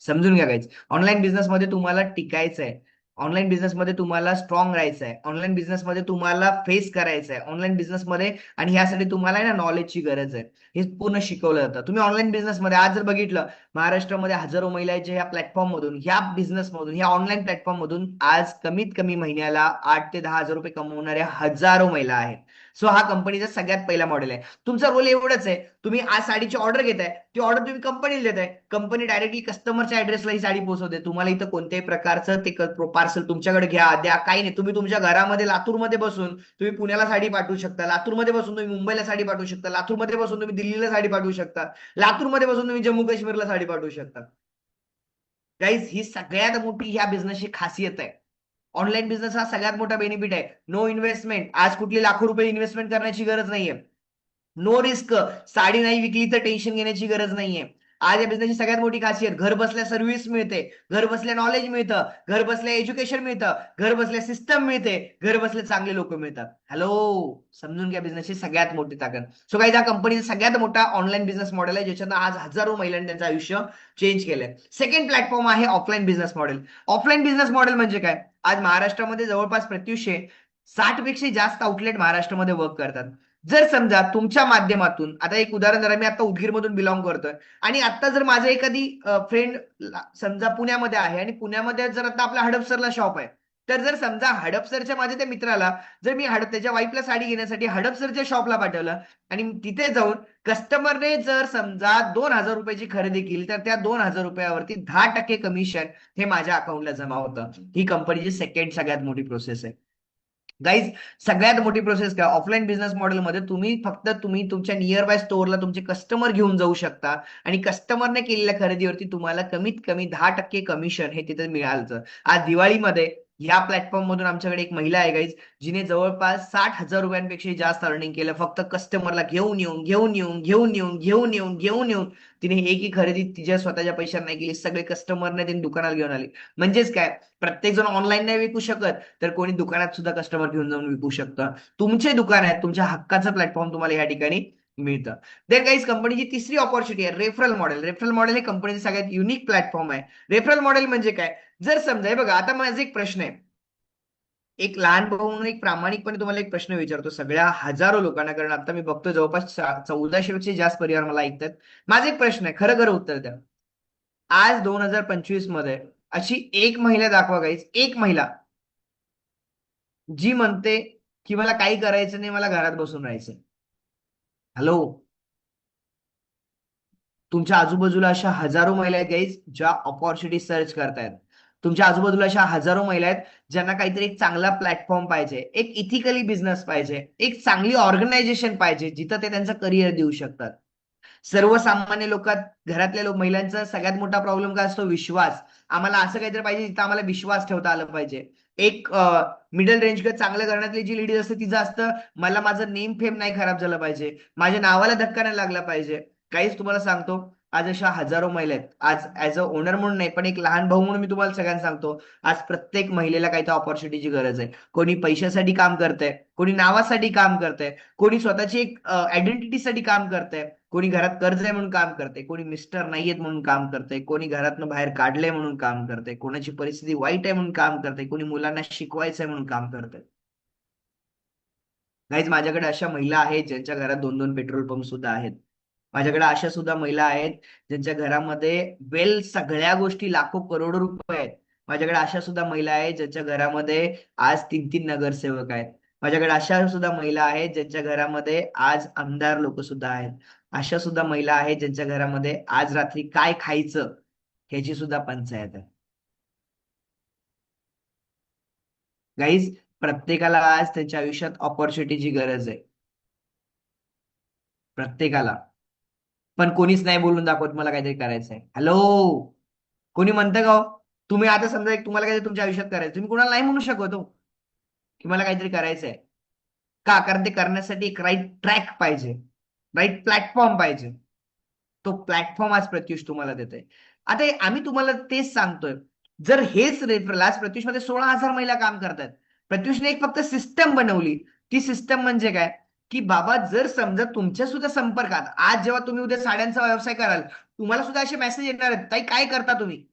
समजून घ्या गाईज, ऑनलाईन बिझनेसमध्ये तुम्हाला टिकायचं आहे. ऑनलाईन बिझनेसमध्ये तुम्हाला स्ट्रॉंग राहायचं आहे. ऑनलाईन बिझनेसमध्ये तुम्हाला फेस करायचं आहे. ऑनलाईन बिझनेसमध्ये, आणि यासाठी तुम्हाला ना नॉलेजची गरज आहे. हे पूर्ण शिकवलं जातं. तुम्ही ऑनलाईन बिझनेसमध्ये आज जर बघितलं, महाराष्ट्रामध्ये हजारो महिला आहेत, ह्या प्लॅटफॉर्म मधून, ह्या बिझनेस मधून, ह्या ऑनलाईन प्लॅटफॉर्म मधून आज कमीत कमी महिन्याला 8 ते 10 हजार रुपये कमवणाऱ्या हजारो महिला आहेत. सो हा कंपनीचा सगळ्यात पहिला मॉडेल आहे. तुमचा रोल एवढंच आहे, तुम्ही आज साडीची ऑर्डर घेताय, ती ऑर्डर तुम्ही कंपनीला देताय, कंपनी डायरेक्टली कस्टमरच्या ऍड्रेसला ही साडी पोहोचवते. तुम्हाला इथं कोणत्याही प्रकारचं ते पार्सल तुमच्याकडे घ्या द्या काही नाही. तुम्ही तुमच्या घरामध्ये लातूरमध्ये बसून तुम्ही पुण्याला साडी पाठवू शकता, लातूरमध्ये बसून तुम्ही मुंबईला साडी पाठवू शकता, लातूरमध्ये बसून तुम्ही दिल्लीला साडी पाठवू शकता, लातूरमध्ये बसून तुम्ही जम्मू काश्मीरला साडी पाठवू शकता. गाईज, ही सगळ्यात मोठी ह्या बिझनेसची खासियत आहे. ऑनलाईन बिझनेस हा सगळ्यात मोठा बेनिफिट आहे. No investment. आज कुठली लाखो रुपये इन्व्हेस्टमेंट करण्याची गरज नाहीये. No risk. साडी नाही विकली तर टेन्शन घेण्याची गरज नाहीये. आज या बिझनेसची सगळ्यात मोठी खासियत, घर बसल्या सर्व्हिस मिळते, घर बसल्या नॉलेज मिळतं, घर बसल्या एज्युकेशन मिळतं, घर बसल्या सिस्टम मिळते, घर बसल्या चांगले लोक मिळतात. हॅलो, समजून घ्या बिझनेसची सगळ्यात मोठी ताकद. सो काही या कंपनीचा सगळ्यात मोठा ऑनलाईन बिझनेस मॉडेल आहे, ज्याच्यानं आज हजारो महिलांनी त्यांचं आयुष्य चेंज केलंय. सेकंड प्लॅटफॉर्म आहे offline business model. Offline business model म्हणजे काय, आज महाराष्ट्रामध्ये जवळपास प्रत्युषे 60 पेक्षा जास्त आउटलेट महाराष्ट्रामध्ये वर्क करतात. जर समजा तुमच्या माध्यमातून, आता एक उदाहरण जरा, मी आता उदगीर मधून बिलॉंग करतोय, आणि आता जर माझं एखादी फ्रेंड समजा पुण्यामध्ये आहे, आणि पुण्यामध्ये जर आता आपल्या हडपसरला शॉप आहे, तर जर समजा हडपसरच्या माझ्या त्या मित्राला जर मी त्याच्या वाईफला साडी घेण्यासाठी हडपसरच्या शॉपला पाठवलं आणि तिथे जाऊन कस्टमरने जर समजा 2,000 रुपयाची खरेदी केली तर त्या 2,000 रुपयावरती 10% कमिशन हे माझ्या अकाउंटला जमा होतं. ही कंपनीची सेकंड सगळ्यात मोठी प्रोसेस आहे. गाईज, सगळ्यात मोठी प्रोसेस काय, ऑफलाईन बिझनेस मॉडेलमध्ये तुम्ही तुमच्या नियर बाय स्टोअरला तुमचे कस्टमर घेऊन जाऊ शकता आणि कस्टमरने केलेल्या खरेदीवरती तुम्हाला कमीत कमी 10% कमिशन हे तिथे मिळालं. आज दिवाळीमध्ये या प्लॅटफॉर्म मधून आमच्याकडे एक महिला आहे गाईज, जिने जवळपास 60,000 रुपयांपेक्षा जास्त अर्निंग केलं फक्त कस्टमरला घेऊन येऊन तिने एकही खरेदी तिच्या स्वतःच्या पैशाने नाही केली, सगळे कस्टमरने तिने दुकानाला घेऊन आली. म्हणजेच काय, प्रत्येक जण ऑनलाईन नाही विकू शकत तर कोणी दुकानात सुद्धा कस्टमर घेऊन जाऊन विकू शकतं. तुमचे दुकान आहे, तुमच्या हक्काचं प्लॅटफॉर्म तुम्हाला या ठिकाणी मिळतं. देन गाईज, कंपनीची तिसरी ऑपॉर्च्युनिटी आहे रेफरल मॉडेल. रेफरल मॉडेल हे कंपनीचे सगळ्यात युनिक प्लॅटफॉर्म आहे. रेफरल मॉडेल म्हणजे काय, जर समजा बघा, आता माझा एक प्रश्न आहे, एक लहान भाऊ म्हणून एक प्रामाणिकपणे तुम्हाला एक प्रश्न विचारतो सगळ्या हजारो लोकांना, कारण आता मी बघतो जवळपास 1400 पेक्षा जास्त परिवार मला ऐकतात. माझा एक प्रश्न आहे, खरं खरं उत्तर द्या. आज 2025 मध्ये अशी एक महिला दाखवा गाईज, एक महिला जी म्हणते की मला काही करायचं नाही, मला घरात बसून राहायचं. हॅलो, तुमच्या आजूबाजूला अशा हजारो महिला आहेत गाईज ज्या ऑपॉर्च्युनिटी सर्च करतायत. तुमच्या आजूबाजूला अशा हजारो महिला आहेत ज्यांना काहीतरी एक चांगला प्लॅटफॉर्म पाहिजे, एक इथिकली बिझनेस पाहिजे, एक चांगली ऑर्गनायझेशन पाहिजे जिथं ते त्यांचं करिअर देऊ शकतात. सर्वसामान्य घरातल्या महिलांचा सगळ्यात मोठा प्रॉब्लेम काय असतो, विश्वास. आम्हाला असं काहीतरी पाहिजे जिथं आम्हाला विश्वास ठेवता आलं पाहिजे. एक मिडल रेंज चांगल्या घराण्यातली जी लेडीज असते तिचं असतं, मला माझं नेम फेम नाही खराब झालं पाहिजे, माझ्या नावाला धक्का नाही लागला पाहिजे. काहीच तुम्हाला सांगतो, आज अशा हजारो महिला आहेत. आज ऍज अ ओनर म्हणून नाही, पण एक लहान भाऊ म्हणून मी तुम्हाला सगळ्यांना सांगतो, आज प्रत्येक महिलेला काही ऑपॉर्च्युनिटीची गरज आहे. कोणी पैशासाठी काम करतंय, कोणी नावासाठी काम करतंय, कोणी स्वतःची एक आयडेंटिटीसाठी काम करतंय, कोणी घरात कर्ज आहे म्हणून काम करते, कोणी मिस्टर नाहीयेत म्हणून काम करते, कोणी घरातनं बाहेर काढले म्हणून काम करते, कोणाची परिस्थिती वाईट आहे म्हणून काम करते, कोणी मुलांना शिकवायचंय म्हणून काम करते. गाईज, माझ्याकडे अशा महिला आहेत ज्यांच्या घरात 2-2 पेट्रोल पंप सुद्धा आहेत. माझ्याकडे अशा सुद्धा महिला आहेत ज्यांच्या घरामध्ये सगळ्या गोष्टी लाखो करोडो रुपये आहेत. माझ्याकडे अशा सुद्धा महिला आहेत ज्यांच्या घरामध्ये आज 3-3 नगरसेवक आहेत. माझ्याकडे अशा सुद्धा महिला आहेत ज्यांच्या घरामध्ये आज आमदार लोक सुद्धा आहेत. अशा सुद्धा महिला आहेत ज्यांच्या घरामध्ये आज रात्री काय खायचं ह्याची सुद्धा पंचायत आहे. गाईज, प्रत्येकाला आज त्यांच्या आयुष्यात ऑपॉर्च्युनिटीची गरज आहे, प्रत्येकाला. पण कोणीच नाही बोलून दाखवत मला काहीतरी करायचंय. हॅलो, कोणी म्हणतं का हो? तुम्ही आता समजा तुम्हाला काहीतरी तुमच्या आयुष्यात करायचं, तुम्ही कुणाला नाही म्हणू शकत हो की मला काहीतरी करायचंय. का? कारण ते करण्यासाठी एक राईट ट्रॅक पाहिजे, राईट प्लॅटफॉर्म पाहिजे. तो प्लॅटफॉर्म आज प्रत्युष तुम्हाला देतोय. आता आम्ही तुम्हाला तेच सांगतोय, जर हेच रेफरल, आज प्रत्युषमध्ये 16,000 महिला काम करतात. प्रत्युषने एक फक्त सिस्टम बनवली. ती सिस्टम म्हणजे काय, की बाबा जर समजा तुमच्या सुद्धा संपर्कात आज जेव्हा तुम्ही उद्या साड्यांचा व्यवसाय कराल, तुम्हाला सुद्धा असे मेसेज येणार आहेत, ताई काय करता तुम्ही,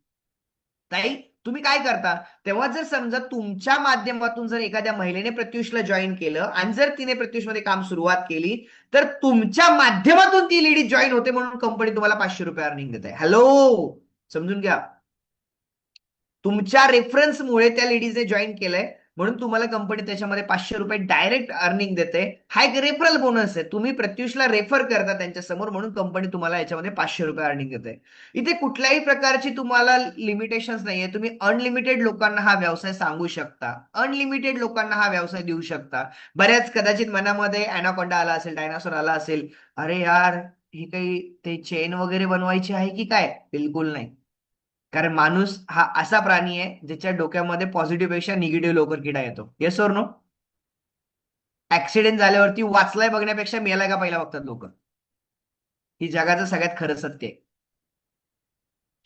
ताई तुम्ही काय करता. तेव्हा जर समजा तुमच्या माध्यमातून जर एखाद्या महिलेने प्रत्युषला जॉईन केलं आणि जर तिने प्रत्युषमध्ये काम सुरुवात केली तर तुमच्या माध्यमातून ती लेडी जॉईन होते, म्हणून कंपनी तुम्हाला 500 रुपये अर्निंग देते. हॅलो, समजून घ्या. तुमच्या रेफरन्समुळे त्या लेडीजने जॉईन केलंय म्हणून तुम्हाला कंपनी त्याच्यामध्ये 500 रुपये डायरेक्ट अर्निंग देते. हा एक रेफरल बोनस आहे. तुम्ही प्रत्युषला रेफर करता त्यांच्या समोर म्हणून कंपनी तुम्हाला याच्यामध्ये 500 रुपये अर्निंग देते. इथे कुठल्याही प्रकारची तुम्हाला लिमिटेशन्स नाहीये. तुम्ही अनलिमिटेड लोकांना हा व्यवसाय सांगू शकता, अनलिमिटेड लोकांना हा व्यवसाय देऊ शकता. बऱ्याच कदाचित मनामध्ये अॅनाकोंडा आला असेल, डायनासोर आला असेल, अरे यार ही काही ते चेन वगैरे बनवायची आहे की काय. बिलकुल नाही. कारण माणूस हा असा प्राणी आहे ज्याच्या डोक्यामध्ये पॉझिटिव्ह पेक्षा निगेटिव्ह लवकर किडा येतो. Yes or no? ऍक्सिडेंट झाल्यावरती वाचलाय बघण्यापेक्षा मेलाय का पहिला बघतात लोक. ही जगाचं सगळ्यात खरं सत्य आहे.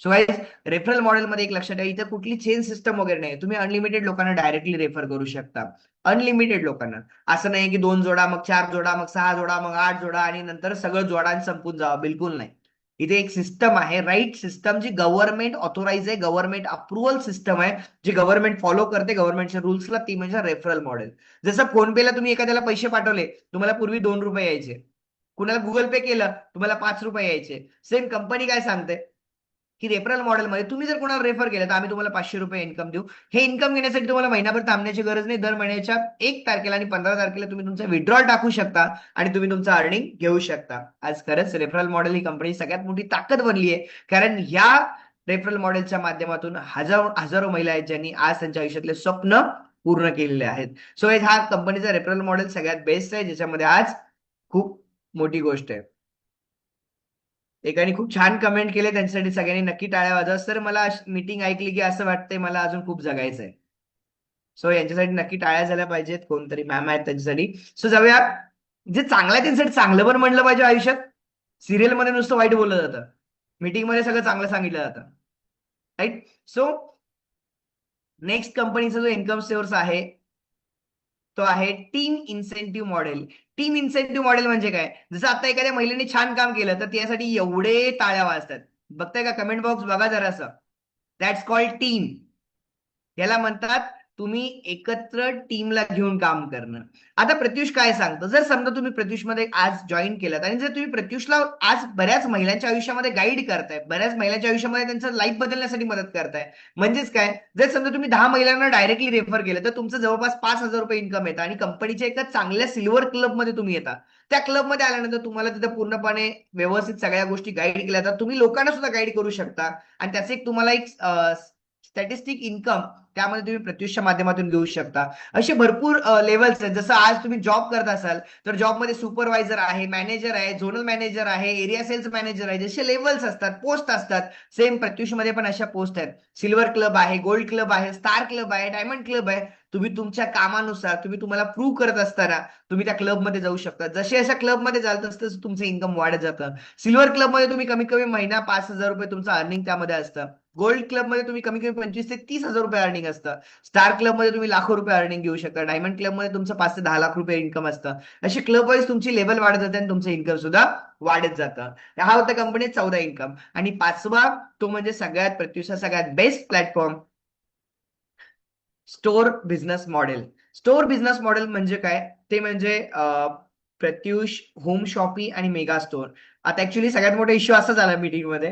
सो गाईज, रेफरल मॉडेलमध्ये एक लक्षात ठेवा, इथं कुठली चेन सिस्टम वगैरे नाही. तुम्ही अनलिमिटेड लोकांना डायरेक्टली रेफर करू शकता. अनलिमिटेड लोकांना. असं नाही की 2 जोडा, मग 4 जोडा, मग 6 जोडा, मग 8 जोडा आणि नंतर सगळं जोडा संपून जावं. बिलकुल नाही. इथे एक सिस्टम आहे, राईट सिस्टम, जी गव्हर्नमेंट ऑथोराइज आहे, गव्हर्नमेंट अप्रुव्हल सिस्टम आहे, जी गव्हर्नमेंट फॉलो करते गव्हर्नमेंटच्या रूल्सला, ती म्हणजे रेफरल मॉडेल. जसं फोन पेला तुम्ही एखाद्याला पैसे पाठवले, तुम्हाला पूर्वी 2 रुपये यायचे. कुणाला गुगल पे केलं, तुम्हाला 5 रुपये यायचे. सेम कंपनी काय सांगते, की रेफरल मॉडेलमध्ये तुम्ही जर कोणाला रेफर केलं तर आम्ही तुम्हाला ₹500 इन्कम देऊ. हे इन्कम घेण्यासाठी तुम्हाला महिनाभर थांबण्याची गरज नाही. दर महिन्याच्या 1 तारखेला आणि 15 तारखेला तुम्ही तुमचा विड्रॉल टाकू शकता आणि तुम्ही तुमचं अर्निंग घेऊ शकता. आज खरंच रेफरल मॉडेल ही कंपनी सगळ्यात मोठी ताकद बनली आहे, कारण ह्या रेफरल मॉडेलच्या माध्यमातून हजारो हजारो महिला आहेत ज्यांनी आज त्यांच्या आयुष्यातले स्वप्न पूर्ण केलेले आहेत. सो हा कंपनीचा रेफरल मॉडेल सगळ्यात बेस्ट आहे, ज्याच्यामध्ये आज खूप मोठी गोष्ट आहे. एकाने खूप छान कमेंट केले, त्यांच्यासाठी सगळ्यांनी नक्की टाळ्या वाजवा. सर मला मीटिंग ऐकली की असं वाटतंय मला अजून खूप जगायचंय. सो यांच्यासाठी नक्की टाळ्या झाल्या पाहिजेत. कोणतरी मॅम आहेत त्यांच्यासाठी. सो जाऊया, जे चांगलं आहे त्यांच्यासाठी चांगलं पण म्हणलं पाहिजे आयुष्यात. सिरियल मध्ये नुसतं वाईट बोललं जातं, मीटिंग मध्ये सगळं चांगलं सांगितलं जातं, राईट. सो नेक्स्ट कंपनीचा जो इन्कम सोर्स आहे तो आहे team incentive model. Team incentive model म्हणजे काय? जसं आता एखाद्या महिलेने छान काम केलं तर त्यासाठी एवढे टाळ्या वाजतात. बघताय का? कमेंट बॉक्स बघा जरासं. That's called team. याला म्हणतात तुम्ही एकत्र टीमला घेऊन काम करणं. आता प्रत्युष काय सांगतो, जर समजा तुम्ही प्रत्युषमध्ये आज जॉईन केलं आणि जर तुम्ही प्रत्युषला आज बऱ्याच महिलांच्या आयुष्यामध्ये गाईड करताय, बऱ्याच महिलांच्या आयुष्यामध्ये त्यांचं लाईफ बदलण्यासाठी मदत करताय, म्हणजेच काय, जर समजा तुम्ही 10 महिलांना डायरेक्टली रेफर केलं तर तुमचं जवळपास ₹5,000 इन्कम येतं आणि कंपनीच्या एका चांगल्या सिल्वर क्लबमध्ये तुम्ही येता. त्या क्लबमध्ये आल्यानंतर तुम्हाला तिथे पूर्णपणे व्यवस्थित सगळ्या गोष्टी गाईड केल्या जातात. तुम्ही लोकांना सुद्धा गाईड करू शकता आणि त्याचे एक तुम्हाला एक स्टॅटिस्टिक इन्कम त्यामध्ये तुम्ही प्रत्युषच्या माध्यमातून घेऊ शकता. असे भरपूर लेवल्स आहेत. जसं आज तुम्ही जॉब करत असाल तर जॉबमध्ये सुपरवायझर आहे, मॅनेजर आहे, झोनल मॅनेजर आहे, एरिया सेल्स मॅनेजर आहे, जसे लेवल्स असतात, पोस्ट असतात, सेम प्रत्युषमध्ये पण अशा पोस्ट आहेत. सिल्वर क्लब आहे, गोल्ड क्लब आहे, स्टार क्लब आहे, डायमंड क्लब आहे. तुम्ही तुमच्या कामानुसार तुम्हाला प्रूव्ह करत असताना तुम्ही त्या क्लबमध्ये जाऊ शकता. जसे अशा क्लबमध्ये जाल तसं तुमचं इन्कम वाढत जातं. सिल्वर क्लबमध्ये तुम्ही कमी कमी महिना ₹5,000 तुमचं अर्निंग त्यामध्ये असतं. गोल्ड क्लब मध्ये तुम्ही कमी कमी 25,000 ते 30,000 रुपये अर्निंग असतं. स्टार क्लब मध्ये तुम्ही लाखो रुपये अर्निंग घेऊ शकता. डायमंड क्लब मध्ये तुमचं 5 ते 10 लाख रुपये इन्कम असतं. अशी क्लब वाईज तुमची लेवल वाढत जाते आणि तुमचं इन्कम सुद्धा वाढत जातं. हा होता कंपनी 14 इन्कम. आणि 5वा तो म्हणजे सगळ्यात प्रत्युषा सगळ्यात best platform, store business model. Store business model म्हणजे काय? ते म्हणजे प्रत्युष, होम शॉपी आणि मेगा स्टोअर. आता ऍक्च्युली सगळ्यात मोठा इश्यू असा झाला मीटिंग मध्ये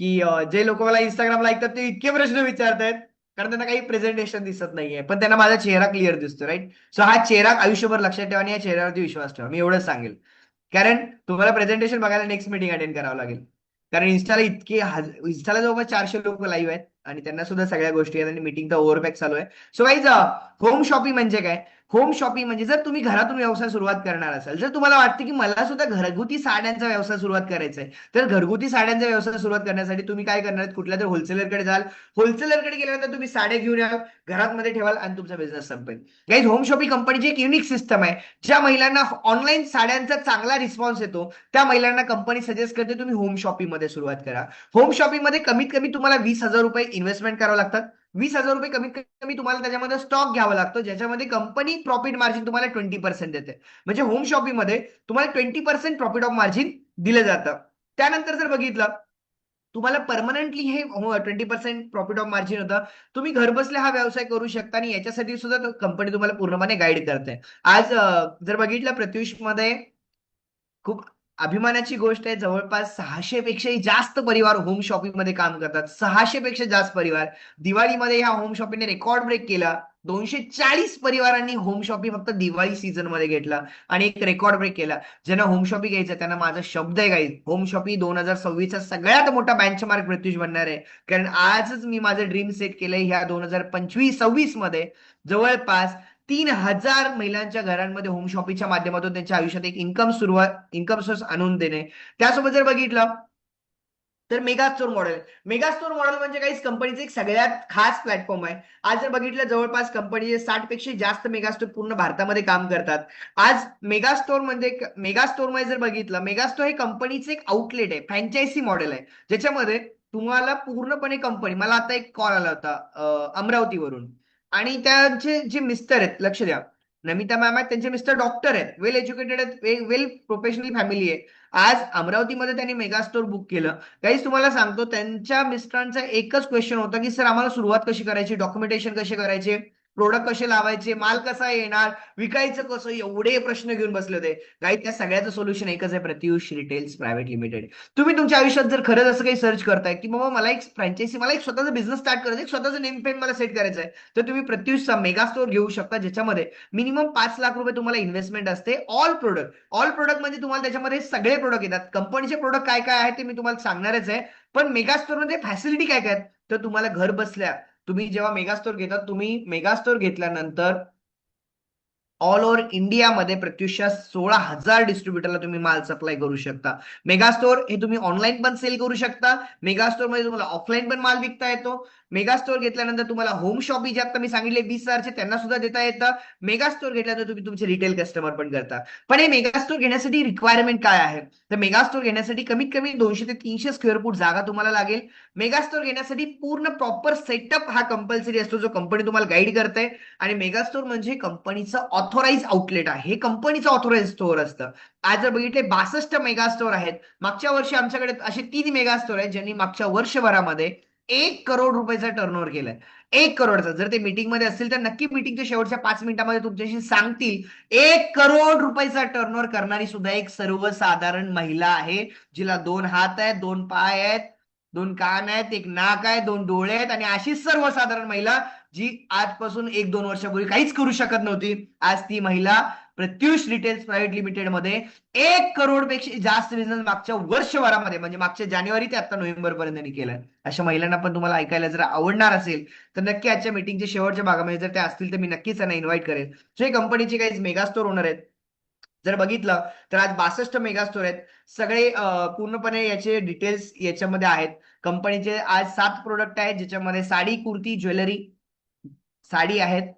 की जे लोक मला इंस्टाग्रामला ऐकतात ते इतके प्रश्न विचारतायत कारण त्यांना काही प्रेझेंटेशन दिसत नाहीये, पण त्यांना माझा चेहरा क्लिअर दिसतो, राईट. सो हा चेहरा आयुष्यभर लक्षात ठेवा आणि या चेहऱ्यावरती विश्वास ठेवा. मी एवढंच सांगेल, कारण तुम्हाला प्रेझेंटेशन बघायला नेक्स्ट मीटिंग अटेंड करावं लागेल. कारण इंस्टाला जवळपास 400 लोक लाईव्ह आहेत आणि त्यांना सुद्धा सगळ्या गोष्टी आहेत आणि मीटिंगचा ओव्हरबॅक चालू आहे. सो गाईज, होम शॉपिंग म्हणजे काय? होम शॉपिंग म्हणजे जर तुम्ही घरातून व्यवसाय सुरुवात करणार असाल, जर तुम्हाला वाटतं की मला सुद्धा घरगुती साड्यांचा व्यवसाय सुरुवात करायचा आहे, तर घरगुती साड्यांचा व्यवसाय सुरुवात करण्यासाठी तुम्ही काय करणार आहेत? कुठल्या तरी होलसेलरकडे जाल. होलसेलरकडे गेल्यानंतर तुम्ही साड्या घेऊन याल, घरामध्ये ठेवाल आणि तुमचा बिझनेस संपेल. गाईज, होम शॉपिंग कंपनीची एक युनिक सिस्टम आहे. ज्या महिलांना ऑनलाईन साड्यांचा चांगला रिस्पॉन्स येतो त्या महिलांना कंपनी सजेस्ट करते तुम्ही होम शॉपिंग मध्ये सुरुवात करा. होम शॉपिंग मध्ये कमीत कमी तुम्हाला ₹20,000 इन्व्हेस्टमेंट करावं लागतात. ₹20,000 कमीत कमी तुम्हाला त्याच्यामध्ये स्टॉक घ्यावा लागतो, ज्याच्यामध्ये कंपनी प्रॉफिट मार्जिन तुम्हाला 20% देते. म्हणजे होम शॉपिंग मध्ये तुम्हाला 20% प्रॉफिट ऑफ मार्जिन दिलं जातं. त्यानंतर जर बघितलं तुम्हाला परमनंटली हे 20% प्रॉफिट ऑफ मार्जिन होतं. तुम्ही घर बसल्या हा व्यवसाय करू शकता आणि याच्यासाठी सुद्धा कंपनी तुम्हाला पूर्णपणे गाईड करते. आज जर बघितलं प्रत्युष मध्ये खूप अभिमानाची गोष्ट आहे, जवळपास 600 पेक्षाही जास्त परिवार होम शॉपिंग मध्ये काम करतात. 600 पेक्षा जास्त परिवार. दिवाळीमध्ये ह्या होम शॉपिंगने रेकॉर्ड ब्रेक केला. 240 परिवारांनी होम शॉपिंग फक्त दिवाळी सीझन मध्ये घेतला आणि एक रेकॉर्ड ब्रेक केला. ज्यांना होम शॉपिंग घ्यायचं त्यांना माझा शब्द आहे गाईज, होम शॉपिंग 2026 चा सगळ्यात मोठा बेंचमार्क प्रत्युष बनणार आहे. कारण आजच मी माझं ड्रीम सेट केलंय ह्या 2025-26 मध्ये जवळपास 3,000 महिलांच्या घरांमध्ये होम शॉपिंगच्या माध्यमातून त्यांच्या आयुष्यात एक इन्कम सोर्स आणून देणे. त्यासोबत जर बघितलं तर mega store model. Mega store model म्हणजे काही कंपनीचं एक सगळ्यात खास प्लॅटफॉर्म आहे. आज जर बघितलं जवळपास कंपनीचे 60 पेक्षा जास्त मेगा स्टोर पूर्ण भारतामध्ये काम करतात. आज मेगा स्टोर मध्ये जर बघितलं, मेगा स्टोर हे कंपनीचं एक आउटलेट आहे, फ्रँचायझी मॉडेल आहे, ज्याच्यामध्ये तुम्हाला पूर्णपणे कंपनी, मला आता एक कॉल आला होता अमरावतीवरून आणि त्यांचे जे मिस्टर आहेत, लक्ष द्या, नमिता मॅम आहेत, त्यांचे मिस्टर डॉक्टर आहेत, वेल एज्युकेटेड आहेत, वेल प्रोफेशनल फॅमिली आहे. आज अमरावतीमध्ये त्यांनी मेगा स्टोर बुक केलं. काहीच तुम्हाला सांगतो, त्यांच्या मिस्टरांचा एकच क्वेश्चन होता की सर आम्हाला सुरुवात कशी करायची, डॉक्युमेंटेशन कसे करायचे, प्रोडक्ट कसे लावायचे, माल कसा येणार, विकायचं कसं, एवढे प्रश्न घेऊन बसले होते. काही त्या सगळ्याचं सोल्युशन एकच आहे, प्रत्युष रिटेल्स प्रायव्हेट लिमिटेड. तुम्ही तुमच्या आयुष्यात जर खरंच असं काही सर्च करताय की बाबा मला एक फ्रँचायझी, मला एक स्वतःचा बिझनेस स्टार्ट करायचं, एक स्वतःचं नेम पेन मला सेट करायचं आहे, तर तुम्ही प्रत्युषचा मेगा स्टोअर घेऊ शकता, ज्याच्यामध्ये मिनिमम 5 लाख रुपये तुम्हाला इन्व्हेस्टमेंट असते. ऑल प्रोडक्ट म्हणजे तुम्हाला त्याच्यामध्ये सगळे प्रोडक्ट येतात. कंपनीचे प्रोडक्ट काय काय आहेत ते मी तुम्हाला सांगणारच आहे. पण मेगा स्टोअर मध्ये फॅसिलिटी काय काय आहेत, तर तुम्हाला घर बसल्या तुम्ही जेव्हा मेगा स्टोअर घेतात, तुम्ही मेगा स्टोअर घेतल्यानंतर ऑल ओव्हर इंडियामध्ये प्रत्युषच्या 16,000 डिस्ट्रीब्युटरला तुम्ही माल सप्लाय करू शकता. मेगा स्टोअर हे तुम्ही ऑनलाईन पण सेल करू शकता. मेगा स्टोअर मध्ये तुम्हाला ऑफलाईन पण माल विकता येतो. मेगा स्टोअर घेतल्यानंतर तुम्हाला होम शॉपी जे आता मी सांगितले 20,000चे त्यांना सुद्धा देता येतं. मेगा स्टोअर घेतल्यानंतर तुम्ही तुमचे रिटेल कस्टमर पण करता. पण हे मेगा स्टोअर घेण्यासाठी रिक्वायरमेंट काय आहे, तर मेगा स्टोअर घेण्यासाठी कमीत कमी 200 ते 300 स्क्वेअर फूट जागा तुम्हाला लागेल. मेगा स्टोअर घेण्यासाठी पूर्ण प्रॉपर सेटअप हा कंपल्सरी असतो, जो कंपनी तुम्हाला गाईड करते. आणि मेगा स्टोअर म्हणजे कंपनीचं ऑथोराइज आउटलेट आहे, हे कंपनीचं ऑथोराइज स्टोअर असतं. आज जर बघितले 62 मेगा स्टोअर आहेत. मागच्या वर्षी आमच्याकडे असे 3 मेगा स्टोअर आहेत ज्यांनी मागच्या वर्षभरामध्ये 1 करोड रुपयाचा टर्नओव्हर केलाय. 1 करोडचा. जर ते मीटिंगमध्ये असतील तर नक्की मीटिंगच्या शेवटच्या 5 मिनिटांमध्ये तुमच्याशी सांगतील. 1 करोड रुपयाचा टर्नओव्हर करणारी सुद्धा एक सर्वसाधारण महिला आहे, जिला 2 हात आहेत, 2 पाय आहेत, 2 कान आहेत, एक नाक आहे, 2 डोळे आहेत, आणि अशी सर्वसाधारण महिला जी आजपासून 1-2 वर्षापूर्वी काहीच करू शकत नव्हती, आज ती महिला प्रत्युष रिटेल्स प्रायव्हेट लिमिटेड मध्ये 1 करोड पेक्षा जास्त बिझनेस मागच्या वर्षभरामध्ये, म्हणजे मागच्या जानेवारी ते आता नोव्हेंबर पर्यंत त्यांनी केलाय. अशा महिलांना पण तुम्हाला ऐकायला जर आवडणार असेल तर नक्की आजच्या मीटिंगच्या शेवटच्या भागामध्ये जर त्या असतील तर मी नक्कीच त्यांना इन्व्हाइट करेन. सो हे कंपनीचे काही मेगा स्टोअर ओनर आहेत. जर बघितलं तर आज 62 मेगा स्टोअर आहेत. सगळे पूर्णपणे याचे डिटेल्स याच्यामध्ये आहेत. कंपनीचे आज 7 प्रोडक्ट आहेत, ज्याच्यामध्ये साडी, कुर्ती, ज्वेलरी, साडी आहेत.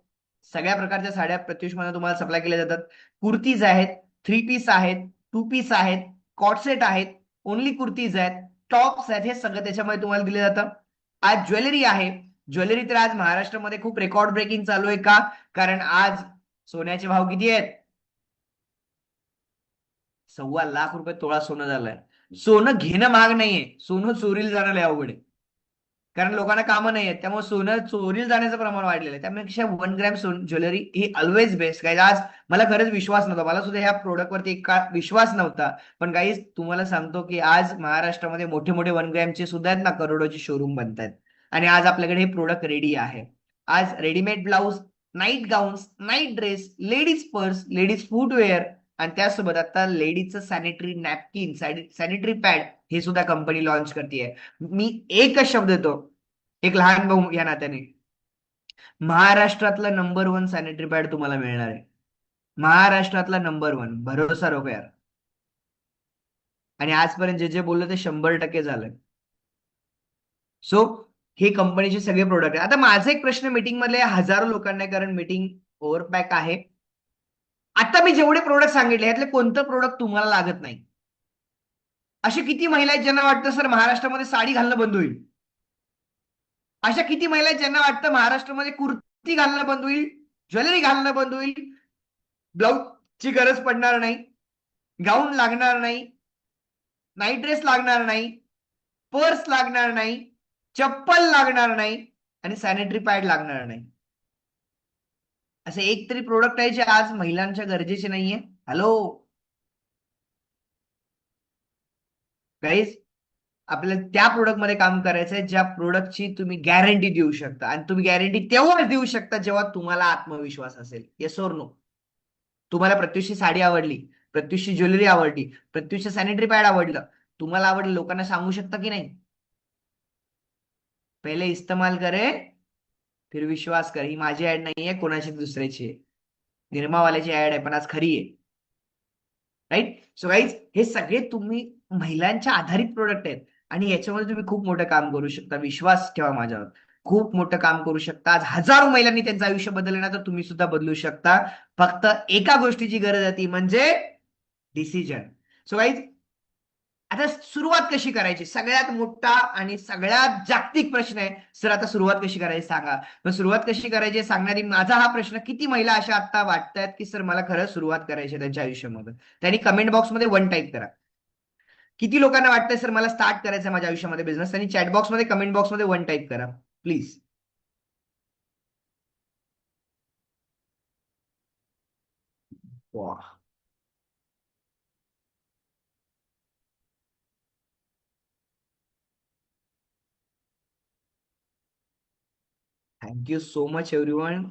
सगळ्या प्रकारच्या साड्या प्रत्युषमध्ये तुम्हाला सप्लाय केल्या जातात. कुर्तीज आहेत, 3 पीस आहेत, 2 पीस आहेत, कॉटसेट आहेत, ओनली कुर्तीज आहेत, टॉप्स आहेत, हे सगळं त्याच्यामध्ये तुम्हाला दिलं जातं. आज ज्वेलरी आहे. ज्वेलरी तर आज महाराष्ट्रामध्ये खूप रेकॉर्ड ब्रेकिंग चालू आहे. का? कारण आज सोन्याचे भाव किती आहेत? 1.25 लाख रुपये तोळा सोनं झालंय. सोनं घेणं महाग नाहीये, सोनं चोरीला जाणं लय अवघड आहे. कारण लोकांना कामं नाही आहेत, त्यामुळे सोनं चोरीला जाण्याचं प्रमाण वाढलेलं आहे. त्यापेक्षा 1 ग्रॅम ज्वेलरी ही ऑलवेज बेस्ट. काय आज मला खरंच विश्वास नव्हता, मला सुद्धा ह्या प्रोडक्टवरती एक काळ विश्वास नव्हता. पण काही तुम्हाला सांगतो की आज महाराष्ट्रामध्ये मोठे मोठे 1 ग्रॅमचे सुद्धा आहेत ना, करोडोचे शोरूम बनत आहेत. आणि आज आपल्याकडे हे प्रोडक्ट रेडी आहे. आज readymade blouse, night gowns, night dress, ladies purse, ladies footwear, आणि त्यासोबत आता लेडीजचं सॅनिटरी नॅपकिन, सॅनिटरी पॅड हे सुद्धा कंपनी लॉन्च करते. मी एकच शब्द देतो, एक लहान भाऊ या नात्याने, महाराष्ट्रातला नंबर 1 सॅनिटरी पॅड तुम्हाला मिळणार आहे. महाराष्ट्रातला नंबर 1, भरोसा रोको यार. आणि आजपर्यंत जे जे बोललो ते 100% झालंय. सो हे कंपनीचे सगळे प्रोडक्ट आहे. आता माझा एक प्रश्न मीटिंग मधले हजारो लोकांना आहे, कारण मीटिंग ओव्हरपॅक आहे. आता मी जेवढे प्रोडक्ट सांगितले यातले कोणतं प्रोडक्ट तुम्हाला लागत नाही? असे किती महिला आहेत ज्यांना वाटतं सर महाराष्ट्रामध्ये साडी घालणं बंद होईल? अशा किती महिला आहेत ज्यांना वाटतं महाराष्ट्रामध्ये कुर्ती घालणं बंद होईल, ज्वेलरी घालणं बंद होईल, ब्लाऊजची गरज पडणार नाही, गाऊन लागणार नाही, नाईट ड्रेस लागणार नाही, पर्स लागणार नाही, चप्पल लागणार नाही, आणि सॅनिटरी पॅड लागणार नाही? असे एक तरी प्रोडक्ट आहे जे आज महिलांच्या गरजेचे नाहीये? हॅलो गाईज, आपल्याला त्या प्रोडक्ट मध्ये काम करायचंय ज्या प्रोडक्टची तुम्ही गॅरंटी देऊ शकता, आणि तुम्ही गॅरंटी तेव्हाच देऊ शकता जेव्हा तुम्हाला आत्मविश्वास असेल. Yes or no? तुम्हाला प्रत्युषची साडी आवडली, प्रत्युषची ज्वेलरी आवडली, प्रत्युषचं सॅनिटरी पॅड आवडलं, तुम्हाला आवडलं, लोकांना सांगू शकता की नाही? पहिले इस्तेमाल करे फिर विश्वास कर. ही माझी ऍड नाहीये, कोणाची दुसऱ्याची आहे, निर्मावाल्याची ऍड आहे, पण आज खरी आहे. राईट? सो गाईज, हे सगळे तुम्ही महिलांच्या आधारित प्रोडक्ट आहेत, आणि याच्यामध्ये तुम्ही खूप मोठं काम करू शकता. विश्वास ठेवा माझ्यावर, खूप मोठं काम करू शकता. आज हजारो महिलांनी त्यांचं आयुष्य बदललं ना, तर तुम्ही सुद्धा बदलू शकता. फक्त एका गोष्टीची गरज आहे, ती म्हणजे डिसिजन. सो गाईज, आता सुरुवात कशी करायची? सगळ्यात मोठा आणि सगळ्यात जागतिक प्रश्न आहे, सर आता सुरुवात कशी करायची सांगा. मग सुरुवात कशी करायची सांगणारी माझा हा प्रश्न, किती महिला अशा आता वाटतायत की सर मला खरंच सुरुवात करायची त्यांच्या आयुष्यामध्ये? त्यांनी कमेंट बॉक्समध्ये 1 टाईप करा. किती लोकांना वाटतंय सर मला स्टार्ट करायचं माझ्या आयुष्यामध्ये बिझनेस? त्यांनी चॅट बॉक्समध्ये, कमेंट बॉक्समध्ये 1 टाईप करा प्लीज. वा. Thank you so much everyone.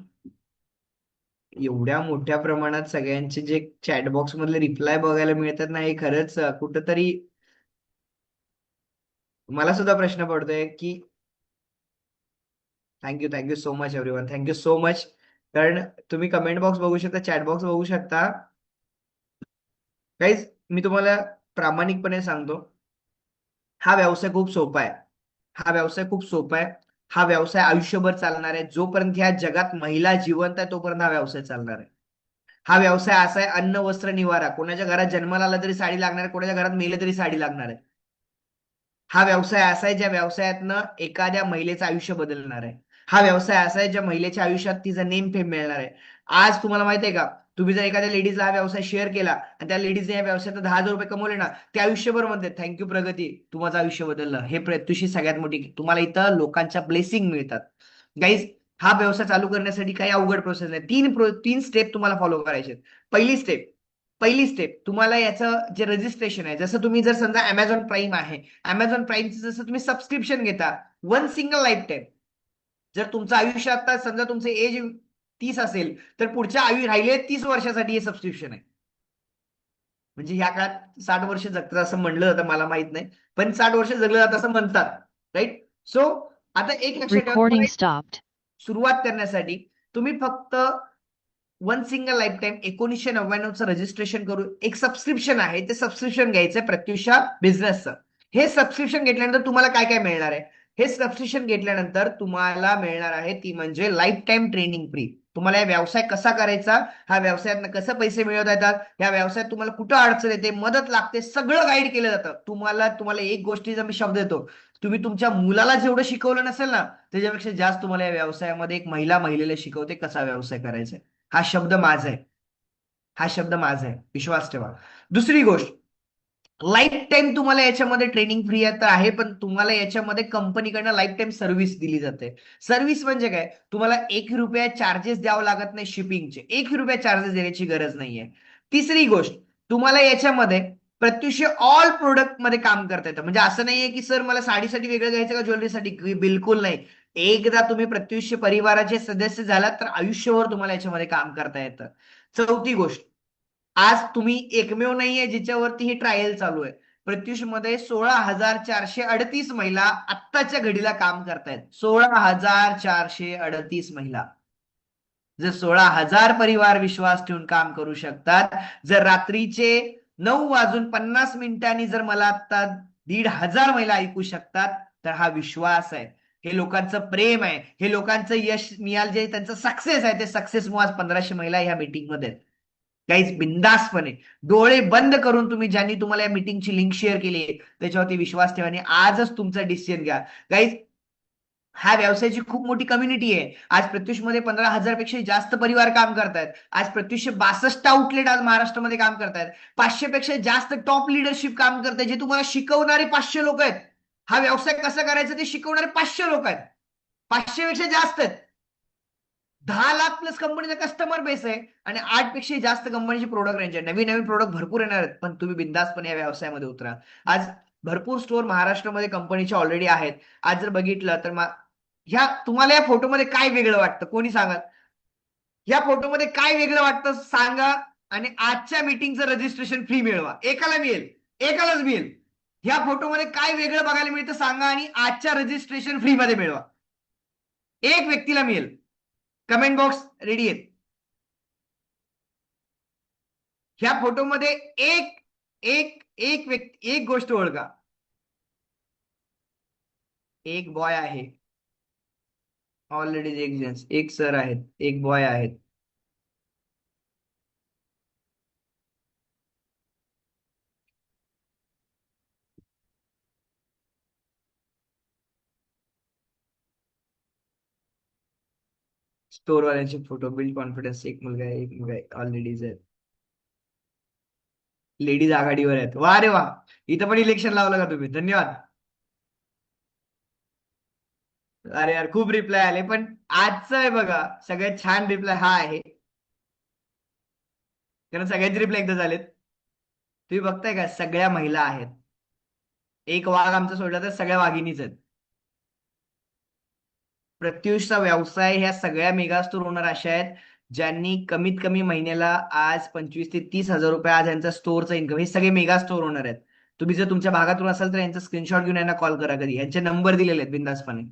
एवढ्या मोठ्या प्रमाणात सगळ्यांचे जे चॅटबॉक्स मधले रिप्लाय बघायला मिळतात ना, हे खरंच कुठंतरी मला सुद्धा प्रश्न पडतोय की thank you so much everyone, thank you so much. कारण तुम्ही कमेंट बॉक्स बघू शकता, चॅट बॉक्स बघू शकता. काहीच, मी तुम्हाला प्रामाणिकपणे सांगतो, हा व्यवसाय खूप सोपा आहे. हा व्यवसाय खूप सोपा आहे. हा व्यवसाय आयुष्यभर चालणार आहे. जोपर्यंत ह्या जगात महिला जिवंत आहे तोपर्यंत हा व्यवसाय चालणार आहे. हा व्यवसाय असा आहे, अन्न वस्त्र निवारा. कोणाच्या घरात जन्माला आला तरी साडी लागणार आहे, कोणाच्या घरात मेले तरी साडी लागणार आहे. हा व्यवसाय असा आहे ज्या व्यवसायातनं एखाद्या महिलेचं आयुष्य बदलणार आहे. हा व्यवसाय असा आहे ज्या महिलेच्या आयुष्यात तिचा नेम फेम मिळणार आहे. आज तुम्हाला माहित आहे का, तुम्ही जर एखाद्या लेडीजला हा व्यवसाय शेअर केला आणि त्या लेडीजने या व्यवसायात 10,000 रुपये कमवले ना, ते आयुष्यभर म्हणते थँक्यू प्रगती, तू माझं आयुष्य बदललं. हे तुझी सगळ्यात मोठी, तुम्हाला इथं लोकांच्या ब्लेसिंग मिळतात. गाईज, हा व्यवसाय चालू करण्यासाठी काही अवघड प्रोसेस नाही. तीन स्टेप तुम्हाला फॉलो करायचे. पहिली स्टेप पहिली स्टेप तुम्हाला याचं जे रजिस्ट्रेशन आहे, जसं तुम्ही जर समजा अमेझॉन प्राईम आहे, अमेझॉन प्राईमचं जसं तुम्ही सबस्क्रिप्शन घेता, वन सिंगल लाईफ टाईम. जर तुमचं आयुष्य आता समजा तुमचं एज 30 असेल, तर पुढच्या राहिले 30 वर्षासाठी हे सबस्क्रिप्शन आहे. म्हणजे ह्या काळात 60 वर्ष जगतात असं म्हणलं जातं, मला माहित नाही, पण 60 वर्ष जगलं जातं असं म्हणतात. राईट. सो आता एक लक्षात ठेवा, Recording stopped. सुरुवात करण्यासाठी तुम्ही फक्त वन सिंगल लाईफ टाईम 1999चं रजिस्ट्रेशन करून एक सबस्क्रिप्शन आहे, ते सबस्क्रिप्शन घ्यायचंय प्रत्युषा बिझनेसचं. हे सबस्क्रिप्शन घेतल्यानंतर तुम्हाला काय काय मिळणार आहे? हे सबस्क्रिप्शन घेतल्यानंतर तुम्हाला मिळणार आहे ती म्हणजे लाईफ टाईम ट्रेनिंग फ्री. तुम्हाला हा व्यवसाय कसा करायचा, हा व्यवसायात कसं पैसे मिळवता येतात, या व्यवसायात तुम्हाला कुठं अडचण येते, मदत लागते, सगळं गाईड केलं जातं. तुम्हाला तुम्हाला एक गोष्टीचा मी शब्द देतो, तुम्ही तुमच्या मुलाला जेवढं शिकवलं नसेल ना, त्याच्यापेक्षा जास्त तुम्हाला या व्यवसायामध्ये एक महिलेला शिकवते कसा व्यवसाय करायचा आहे. हा शब्द माझा आहे. हा शब्द माझा आहे, विश्वास ठेवा. दुसरी गोष्ट, लाईफ टाईम तुम्हाला याच्यामध्ये ट्रेनिंग फ्री आहे, पण तुम्हाला याच्यामध्ये कंपनीकडनं लाईफ टाईम सर्व्हिस दिली जाते. सर्व्हिस म्हणजे काय, तुम्हाला 1 रुपया चार्जेस द्यावं लागत नाही शिपिंगचे. 1 रुपया चार्जेस देण्याची गरज नाहीये. तिसरी गोष्ट, तुम्हाला याच्यामध्ये प्रत्युष ऑल प्रोडक्ट मध्ये काम करता येतं. म्हणजे असं नाहीये की सर मला साडीसाठी वेगळं घ्यायचं का ज्वेलरीसाठी, बिलकुल नाही. एकदा तुम्ही प्रत्युष परिवाराचे सदस्य झालात तर आयुष्यभर तुम्हाला याच्यामध्ये काम करता येतं. चौथी गोष्ट, आज तुम्ही एकमेव नाहीये जिच्यावरती ही ट्रायल चालू आहे. प्रत्युष मध्ये 16,438 महिला आत्ताच्या घडीला काम करतायत. 16,438 महिला. जर 16,000 परिवार विश्वास ठेवून काम करू शकतात, जर रात्रीचे 9:50 जर मला आता 1,500 महिला ऐकू शकतात, तर हा विश्वास आहे, हे लोकांचं प्रेम आहे, हे लोकांचं यश मिळाल, जे त्यांचं सक्सेस आहे, ते सक्सेसमुळे आज 1,500 महिला ह्या मीटिंग मध्ये आहेत. काहीच बिंदासपणे डोळे बंद करून तुम्ही ज्यांनी तुम्हाला या मीटिंगची लिंक शेअर केली त्याच्यावरती विश्वास ठेवा आणि आजच तुमचा डिसिजन घ्या. गाईज, हा व्यवसायाची खूप मोठी कम्युनिटी आहे. आज प्रत्युष मध्ये 15,000 पेक्षा जास्त परिवार काम करतायत. आज प्रत्युष 62 आउटलेट आज महाराष्ट्रामध्ये काम करतायत. 500 पेक्षा जास्त टॉप लिडरशिप काम करतायत, जे तुम्हाला शिकवणारे 500 लोक आहेत. हा व्यवसाय कसा करायचा ते शिकवणारे 500 लोक आहेत. 500 पेक्षा जास्त आहेत. 10 लाख प्लस कंपनीचा कस्टमर बेस आहे आणि 8 पेक्षा जास्त कंपनीची प्रोडक्ट रेंज आहे. नवीन नवीन प्रोडक्ट भरपूर येणार आहेत, पण तुम्ही बिंदासपणे या व्यवसायामध्ये उतरा. आज भरपूर स्टोअर महाराष्ट्रामध्ये कंपनीचे ऑलरेडी आहेत. आज जर बघितलं तर ह्या तुम्हाला या फोटोमध्ये काय वेगळं वाटतं, कोणी सांगा. या फोटोमध्ये काय वेगळं वाटतं सांगा, आणि आजच्या मीटिंगचं रजिस्ट्रेशन फ्री मिळवा. एकाला मिळेल, एकालाच मिळेल. ह्या फोटोमध्ये काय वेगळं बघायला मिळतं सांगा आणि आजच्या रजिस्ट्रेशन फ्री मध्ये मिळवा. एक व्यक्तीला मिळेल. कमेंट बॉक्स रेडी आहेत. ह्या फोटोमध्ये एक एक एक व्यक्ती, एक गोष्ट ओळखा. एक बॉय आहे, ऑलरेडी एक जेंट्स, एक सर आहेत, एक बॉय आहेत. स्टोरवाल्यांचे फोटो, बिल्ड कॉन्फिडन्स, एक मुलगा आहे, एक मुलगा आहे, ऑलरेडीज आहेत. लेडीज आघाडीवर आहेत. वा रे वा. इथं पण इलेक्शन लावलं का तुम्ही, धन्यवाद. अरे यार, खूप रिप्लाय आले, पण आजचं आहे बघा, सगळ्यात छान रिप्लाय हा आहे. कारण सगळ्यांचे रिप्लाय एकदा झालेत. तुम्ही बघताय का सगळ्या महिला आहेत. एक वाघ आमचा सोडला तर सगळ्या वाघिणीच आहेत. प्रत्युषचा व्यवसाय ह्या सगळ्या मेगा स्टोर ओनर अशा आहेत ज्यांनी कमीत कमी महिन्याला आज 25 ते 30 हजार रुपये आज यांचा स्टोअरचा इन्कम. हे सगळे मेगा स्टोर ओनर आहेत. तुम्ही जर तुमच्या भागातून असाल तर यांचा स्क्रीनशॉट घेऊन यांना कॉल करा. कधी यांचे नंबर दिलेले आहेत बिंदासपणे.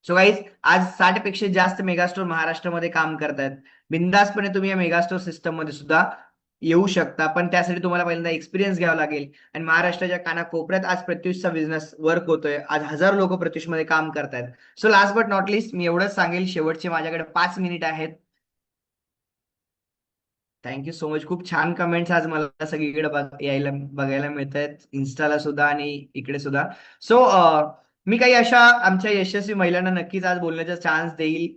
सो गाईज आज 60 पेक्षा जास्त मेगास्टोर महाराष्ट्रामध्ये काम करतायत. बिंदासपणे तुम्ही या मेगास्टोर सिस्टम मध्ये सुद्धा येऊ शकता, पण त्यासाठी तुम्हाला पहिल्यांदा एक्सपिरियन्स घ्यावा लागेल. आणि महाराष्ट्राच्या कानाकोपऱ्यात आज प्रत्युषचा बिझनेस वर्क होतोय. आज हजारो लोक प्रत्युषमध्ये काम करतायत. So last but not least मी एवढंच सांगेल, शेवटचे माझ्याकडे 5 मिनिट आहेत. Thank you so much. खूप छान कमेंट्स आज मला सगळीकडे यायला बघायला मिळत आहेत, इन्स्टाला सुद्धा आणि इकडे सुद्धा. सो मी काही अशा आमच्या यशस्वी महिलांना नक्कीच आज बोलण्याचा चान्स देईल.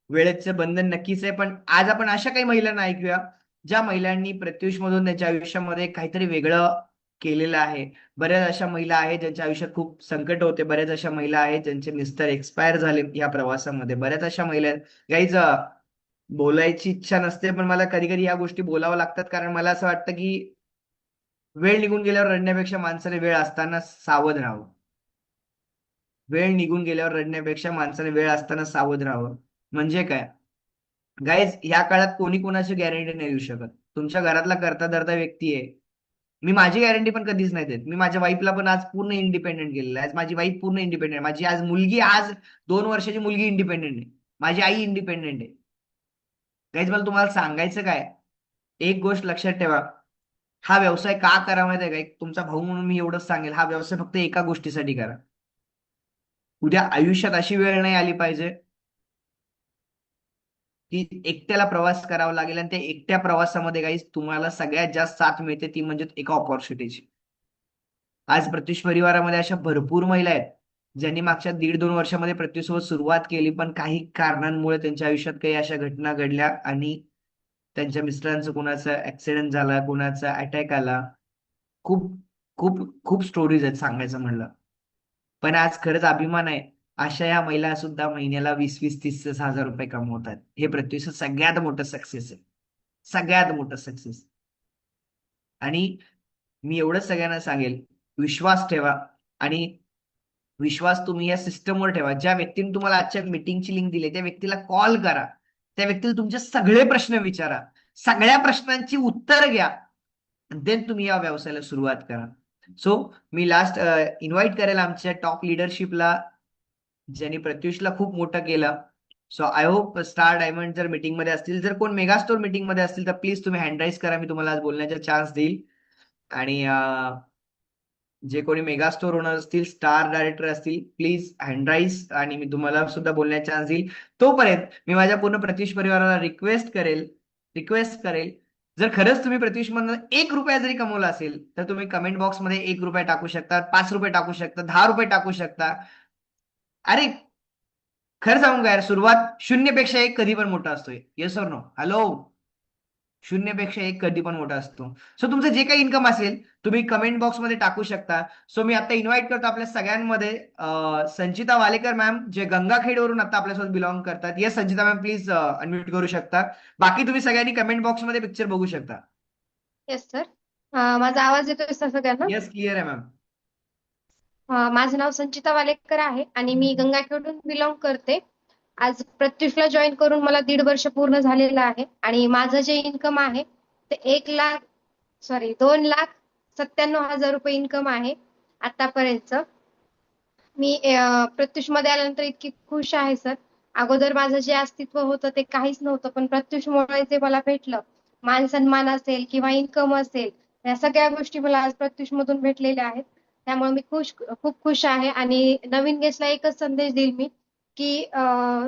वेळेचं बंधन नक्कीच आहे, पण आज आपण अशा काही महिलांना ऐकूया ज्या महिलांनी प्रत्युष मधून त्यांच्या आयुष्यामध्ये काहीतरी वेगळं केलेलं आहे. बऱ्याच अशा महिला आहेत ज्यांच्या आयुष्यात खूप संकट होते. बऱ्याच अशा महिला आहेत ज्यांचे मिस्टर एक्सपायर झाले या प्रवासामध्ये. बऱ्याच अशा महिला आहेत. गाईज बोलायची इच्छा नसते, पण मला कधी कधी या गोष्टी बोलाव्या लागतात, कारण मला असं वाटतं की वेळ निघून गेल्यावर रडण्यापेक्षा माणसाने वेळ असताना सावध राहावं. वेळ निघून गेल्यावर रडण्यापेक्षा माणसाने वेळ असताना सावध राहावं. म्हणजे काय गाईज, या काळात कोणी कोणाची गॅरंटी नाही देऊ शकत. तुमच्या घरातला करता धरता व्यक्ती आहे. मी माझी गॅरंटी पण कधीच नाही देत. मी माझ्या वाईफला पण आज पूर्ण इंडिपेंडेंट केलेलं आहे. आज माझी वाईफ पूर्ण इंडिपेंडेंट. माझी आज मुलगी, आज 2 वर्षाची मुलगी इंडिपेंडेंट आहे. माझी आई इंडिपेंडेंट आहे. गाईज मला तुम्हाला सांगायचं काय, एक गोष्ट लक्षात ठेवा. हा व्यवसाय का करा माहिती आहे का? एक तुमचा भाऊ म्हणून मी एवढंच सांगेल, हा व्यवसाय फक्त एका गोष्टीसाठी करा. उद्या आयुष्यात अशी वेळ नाही आली पाहिजे की एकट्याला प्रवास करावा लागेल, आणि त्या एकट्या प्रवासामध्ये काही तुम्हाला सगळ्यात जास्त साथ मिळते ती म्हणजे एका ऑपॉर्च्युनिटीची. आज प्रत्युष परिवारामध्ये अशा भरपूर महिला आहेत ज्यांनी मागच्या 1.5-2 वर्षामध्ये प्रत्युषसोबत सुरुवात केली, पण काही कारणांमुळे त्यांच्या आयुष्यात काही अशा घटना घडल्या आणि त्यांच्या मिस्टरांचं कोणाचा ऍक्सिडेंट झाला, कोणाचा अटॅक आला. खूप खूप खूप स्टोरीज आहेत सांगायचं म्हणलं. पण आज खरंच अभिमान आहे, अशा या महिला सुद्धा महिन्याला 20-20, 30 हजार रुपये कमवतात. हे पृथ्वीचं सगळ्यात मोठं सक्सेस आहे. सगळ्यात मोठं सक्सेस. आणि मी एवढंच सगळ्यांना सांगेल, विश्वास ठेवा. आणि विश्वास तुम्ही या सिस्टमवर ठेवा. ज्या व्यक्तीने तुम्हाला आजच्या मीटिंगची लिंक दिली त्या व्यक्तीला कॉल करा. त्या व्यक्तीला तुमचे सगळे प्रश्न विचारा. सगळ्या प्रश्नांची उत्तर घ्या. देन तुम्ही या व्यवसायाला सुरुवात करा. सो मी लास्ट इन्व्हाइट करेल आमच्या टॉप लिडरशिपला ज्यांनी प्रत्युषला खूप मोठं केलं. So I hope star diamond जर मीटिंग मध्ये असतील, जर कोण मेगास्टोर मीटिंग मध्ये असतील तर प्लीज तुम्ही हँड राईज करा. मी तुम्हाला आज बोलण्याचा चान्स देईल. आणि जे कोणी मेगास्टोर ओनर असतील, स्टार डायरेक्टर असतील, प्लीज हँड राईज आणि मी तुम्हाला सुद्धा बोलण्याचा चान्स देईल. तोपर्यंत मी माझ्या पूर्ण प्रत्युष परिवाराला रिक्वेस्ट करेल, जर खरंच तुम्ही प्रत्युष मधून 1 रुपया जरी कमवला असेल तर तुम्ही कमेंट बॉक्समध्ये 1 रुपया टाकू शकता, 5 रुपये टाकू शकता, 10 रुपये टाकू शकता. अरे खरं सांगू का यार, सुरुवात 0 पेक्षा 1 कधी पण मोठा असतोय. Yes or no? हॅलो. 0 पेक्षा 1 कधी पण मोठा असतो. सो तुमचं जे काही इन्कम असेल तुम्ही कमेंट बॉक्समध्ये टाकू शकता. सो मी आता इन्व्हाइट करतो आपल्या सगळ्यांमध्ये संचिता वालेकर मॅम, जे गंगाखेडवरून आता आपल्यासोबत बिलॉंग करतात. Yes Sanchita ma'am, please unmute करू शकता. बाकी तुम्ही सगळ्यांनी कमेंट बॉक्समध्ये पिक्चर बघू शकता. Yes sir. माझा आवाज येतोय सर सगळ्यांना? येस, क्लिअर आहे मॅम. माझं नाव संचिता वालेकर आहे आणि मी गंगाखेडून बिलॉंग करते. आज प्रत्युषला जॉईन करून मला 1.5 वर्ष पूर्ण झालेलं आहे आणि माझं जे इन्कम आहे ते 2,97,000 रुपये इन्कम आहे आतापर्यंत. मी प्रत्युष मध्ये आल्यानंतर इतकी खुश आहे सर. अगोदर माझं जे अस्तित्व होतं ते काहीच नव्हतं, पण प्रत्युषमुळे जे मला भेटलं, मान सन्मान असेल किंवा इन्कम असेल, या सगळ्या गोष्टी मला आज प्रत्युष मधून भेटलेल्या आहेत. त्यामुळे मी खूप खुश आहे. आणि नवीन गेस्टला एकच संदेश देईल मी की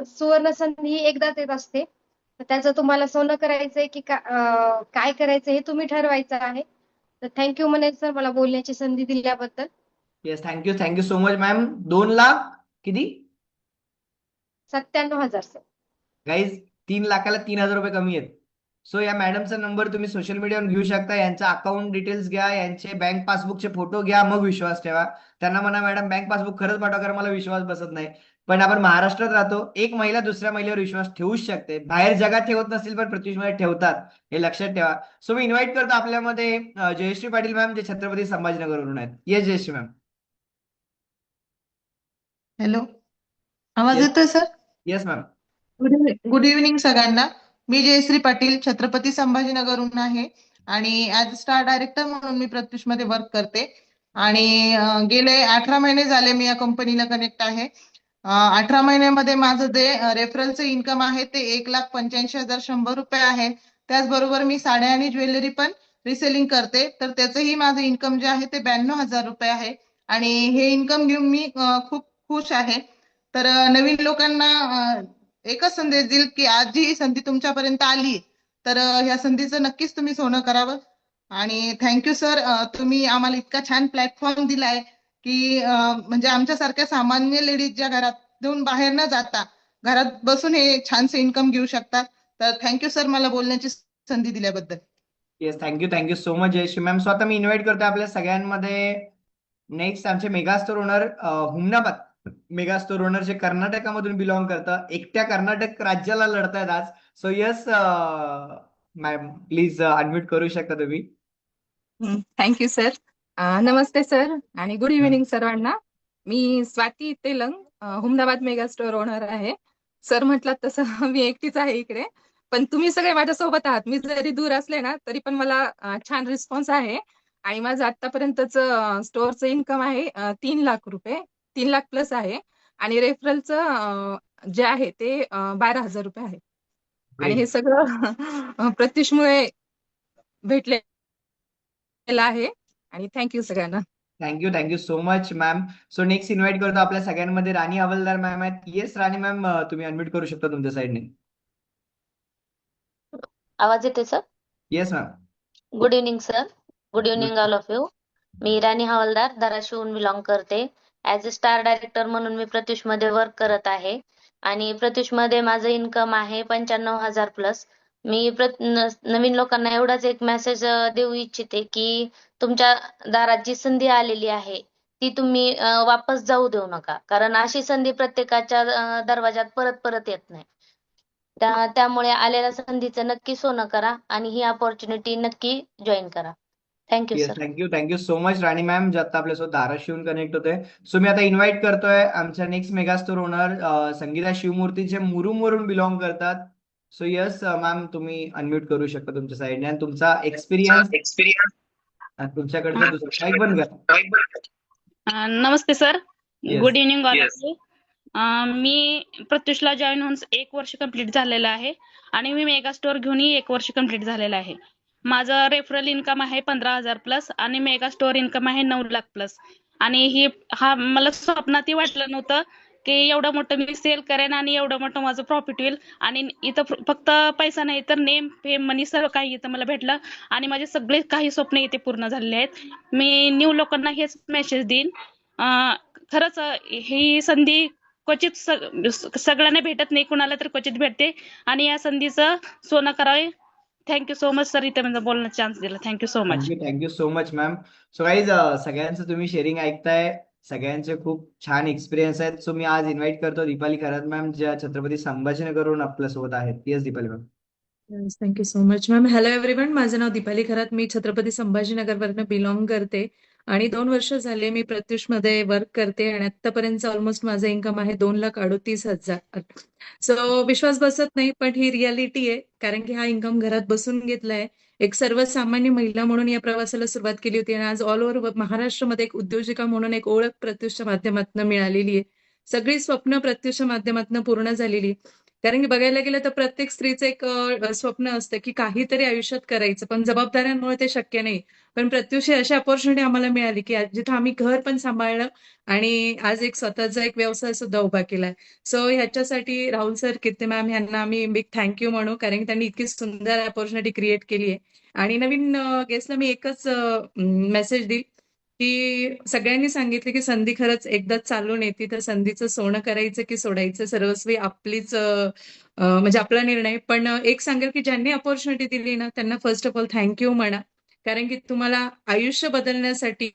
सुवर्ण संधी ही एकदाच येत असते. तर त्याचं तुम्हाला सोनं करायचंय की काय करायचं हे तुम्ही ठरवायचं आहे. तर थँक्यू म्हणेल सर मला बोलण्याची संधी दिल्याबद्दल. Yes, thank you so much ma'am. 2 lakh किती? 97,000 सर. गाईज 3 लाखाला 3 हजार रुपये कमी आहेत. सो या मॅडमचा नंबर तुम्ही सोशल मीडियावर घेऊ शकता, यांचा अकाउंट डिटेल्स घ्या, यांचे बँक पासबुकचे फोटो घ्या, मग विश्वास ठेवा. त्यांना म्हणा मॅडम बँक पासबुक खरंच पाठवा, कारण मला विश्वास बसत नाही. पण आपण महाराष्ट्रात राहतो, एक महिला दुसऱ्या महिलेवर विश्वास ठेवूच शकते. बाहेर जगात ठेवत नसतील पण पृथ्वीमध्ये ठेवतात, हे लक्षात ठेवा. सो मी इन्व्हाइट करतो आपल्यामध्ये जयश्री पाटील मॅम, जे छत्रपती संभाजीनगरवरून आहेत. Yes Jayashree ma'am. हॅलो, आवाज येस. येतोय sir? Yes ma'am. Good evening सगळ्यांना. मी जयश्री पाटील छत्रपती संभाजीनगरहून आहे आणि ऍज स्टार डायरेक्टर म्हणून मी प्रत्युष मध्ये वर्क करते आणि गेले 18 महिने झाले मी या कंपनीला कनेक्ट आहे. 18 महिन्यामध्ये माझं जे रेफरलचं इन्कम आहे ते 1,85,100 रुपये आहे. त्याचबरोबर मी साड्या आणि ज्वेलरी पण रिसेलिंग करते, तर त्याचंही माझं इन्कम जे आहे ते 92,000 रुपये आहे आणि हे इन्कम घेऊन मी खूप खुश आहे. तर नवीन लोकांना एकच संदेश देईल की आज जी ही संधी तुमच्यापर्यंत आली तर ह्या संधीचं नक्कीच तुम्ही सोनं करावं. आणि थँक्यू सर, तुम्ही आम्हाला इतका छान प्लॅटफॉर्म दिलाय की म्हणजे आमच्यासारख्या सामान्य लेडीज ज्या घरातून बाहेर न जाता घरात बसून हे छानसे इन्कम घेऊ शकतात. तर थँक्यू सर मला बोलण्याची संधी दिल्याबद्दल. Yes, thank you so much Jayashree ma'am. So आता मी इन्व्हाइट करतो आपल्या सगळ्यांमध्ये नेक्स्ट आमचे megastore owner Humnabad megastore owner, जे कर्नाटकामधून बिलॉंग करतं, एकट्या कर्नाटक राज्याला लढतायत आज. So yes ma'am, please unmute करू शकता तुम्ही. Thank you sir. नमस्ते सर आणि गुड इव्हिनिंग सर्वांना. मी Swati Telang, Humnabad mega store owner आहे. सर म्हटलं तसं मी एकटीच आहे इकडे, पण तुम्ही सगळे माझ्यासोबत आहात. मी जरी दूर असले ना तरी पण मला छान रिस्पॉन्स आहे आणि माझं आतापर्यंतच स्टोअरचं इन्कम आहे 3 लाख रुपये, 3 लाख प्लस आहे आणि रेफरलचं जे आहे ते 12,000 रुपये आहे आणि हे सगळं प्रत्युषमुळे भेटलेलं आहे आणि थँक्यू सगळ्यांना. Thank you so much ma'am. So next invite करतो आपल्या सगळ्यांमध्ये राणी हवालदार मॅम आहेत. येस राणी मॅम, तुम्ही अनम्यूट करू शकता तुमच्या साईडने. आवाज येतोय sir? Yes ma'am. Good evening sir. Good evening all of you. मी राणी हवालदार धाराशिवहून बिलॉंग करते. ॲज अ स्टार डायरेक्टर म्हणून मी प्रत्युषमध्ये वर्क करत आहे आणि प्रत्युषमध्ये माझं इन्कम आहे 95,000 प्लस. मी नवीन लोकांना एवढाच एक मेसेज देऊ इच्छिते की तुमच्या दारात जी संधी आलेली आहे ती तुम्ही वापस जाऊ देऊ नका, कारण अशी संधी प्रत्येकाच्या दरवाजात परत परत येत नाही. त्यामुळे आलेल्या संधीचं नक्की सोनं करा आणि ही अपॉर्च्युनिटी नक्की जॉईन करा. Thank you yes, sir. Thank you so much Rani ma'am, जे आता आपल्यासोबत धाराशिवून कनेक्ट होते. सो मी आता इन्व्हाइट करतोय आमच्या नेक्स्ट मेगास्टोर ओनर संगीता शिवमूर्ती, जे मुरुमवरून बिलॉंग करतात. सो यस मॅम, तुम्ही अनम्यूट करू शकता तुमच्या साईडने आणि तुमचा एक्सपिरियन्स तुमच्याकडचं दुसरं माईक बंद करा. Namaste sir. Yes. Good evening all of you. मी प्रत्युषला जॉईन होऊन 1 वर्ष कंप्लीट झालेलं आहे आणि मी मेगा स्टोअर घेऊनही 1 वर्ष कंप्लीट झालेलं आहे. माझं रेफरल इन्कम आहे 15,000 प्लस आणि मेगा स्टोअर इन्कम आहे 9 लाख प्लस. आणि हा मला स्वप्नातही वाटलं नव्हतं की एवढं मोठं मी सेल करेन आणि एवढं मोठं माझं प्रॉफिट होईल. आणि इथं फक्त पैसा नाही तर नेम फेम मनी सर्व काही इथं मला भेटलं आणि माझे सगळे काही स्वप्न इथे पूर्ण झालेले आहेत. मी न्यू लोकांना हेच मेसेज देईन, खरंच ही संधी क्वचित सगळ्यांना भेटत नाही, कुणाला तर क्वचित भेटते आणि या संधीचं सोनं करावे. थँक्यू सो मच सर, इथे मला बोलण्याचा चान्स दिला. Thank you so much. Thank you so much ma'am. So guys, सगळ्यांचं तुम्ही शेअरिंग ऐकताय, सगळ्यांचे खूप छान एक्सपिरियन्स आहेत. सो मी आज इन्व्हाइट करतो दीपाली खरात मॅम, ज्या छत्रपती संभाजीनगरवरून आपल्यासोबत आहेत. Yes Deepali ma'am. Thank you so much ma'am. Hello everyone, माझं नाव दीपाली खरात, मी छत्रपती संभाजीनगरवरनं बिलॉंग करते आणि 2 वर्ष झाले मी प्रत्युषमध्ये वर्क करते आणि आतापर्यंत ऑलमोस्ट माझं इन्कम आहे 2,38,000. सो विश्वास बसत नाही, पण ही रियालिटी आहे, कारण की हा इन्कम घरात बसून घेतलाय. एक सर्वसामान्य महिला म्हणून या प्रवासाला सुरुवात केली होती आणि आज ऑल ओव्हर महाराष्ट्रामध्ये एक उद्योजिका म्हणून एक ओळख प्रत्युषच्या माध्यमातून मिळालेली आहे. सगळी स्वप्न प्रत्युषच्या माध्यमातून पूर्ण झालेली, कारण की बघायला गेलं तर प्रत्येक स्त्रीचं एक स्वप्न असतं की काहीतरी आयुष्यात करायचं, पण जबाबदाऱ्यांमुळे ते शक्य नाही. पण प्रत्युष अशी अपॉर्च्युनिटी आम्हाला मिळाली की जिथं आम्ही घर पण सांभाळलं आणि आज एक स्वतःचा एक व्यवसाय सुद्धा उभा केलाय. सो ह्याच्यासाठी राहुल सर, कीर्ती मॅम यांना आम्ही बिग थँक्यू म्हणू, कारण की त्यांनी इतकी सुंदर अपॉर्च्युनिटी क्रिएट केली आहे. आणि नवीन गेस्टला मी एकच मेसेज देईल की सगळ्यांनी सांगितलं की संधी खरंच एकदाच चालून येते, तर संधीचं सोनं करायचं की सोडायचं सर्वस्वी आपलीच म्हणजे आपला निर्णय. पण एक सांगेल की ज्यांनी अपॉर्च्युनिटी दिली ना त्यांना फर्स्ट ऑफ ऑल थँक्यू म्हणा. कारण की तुम्हाला आयुष्य बदलण्यासाठी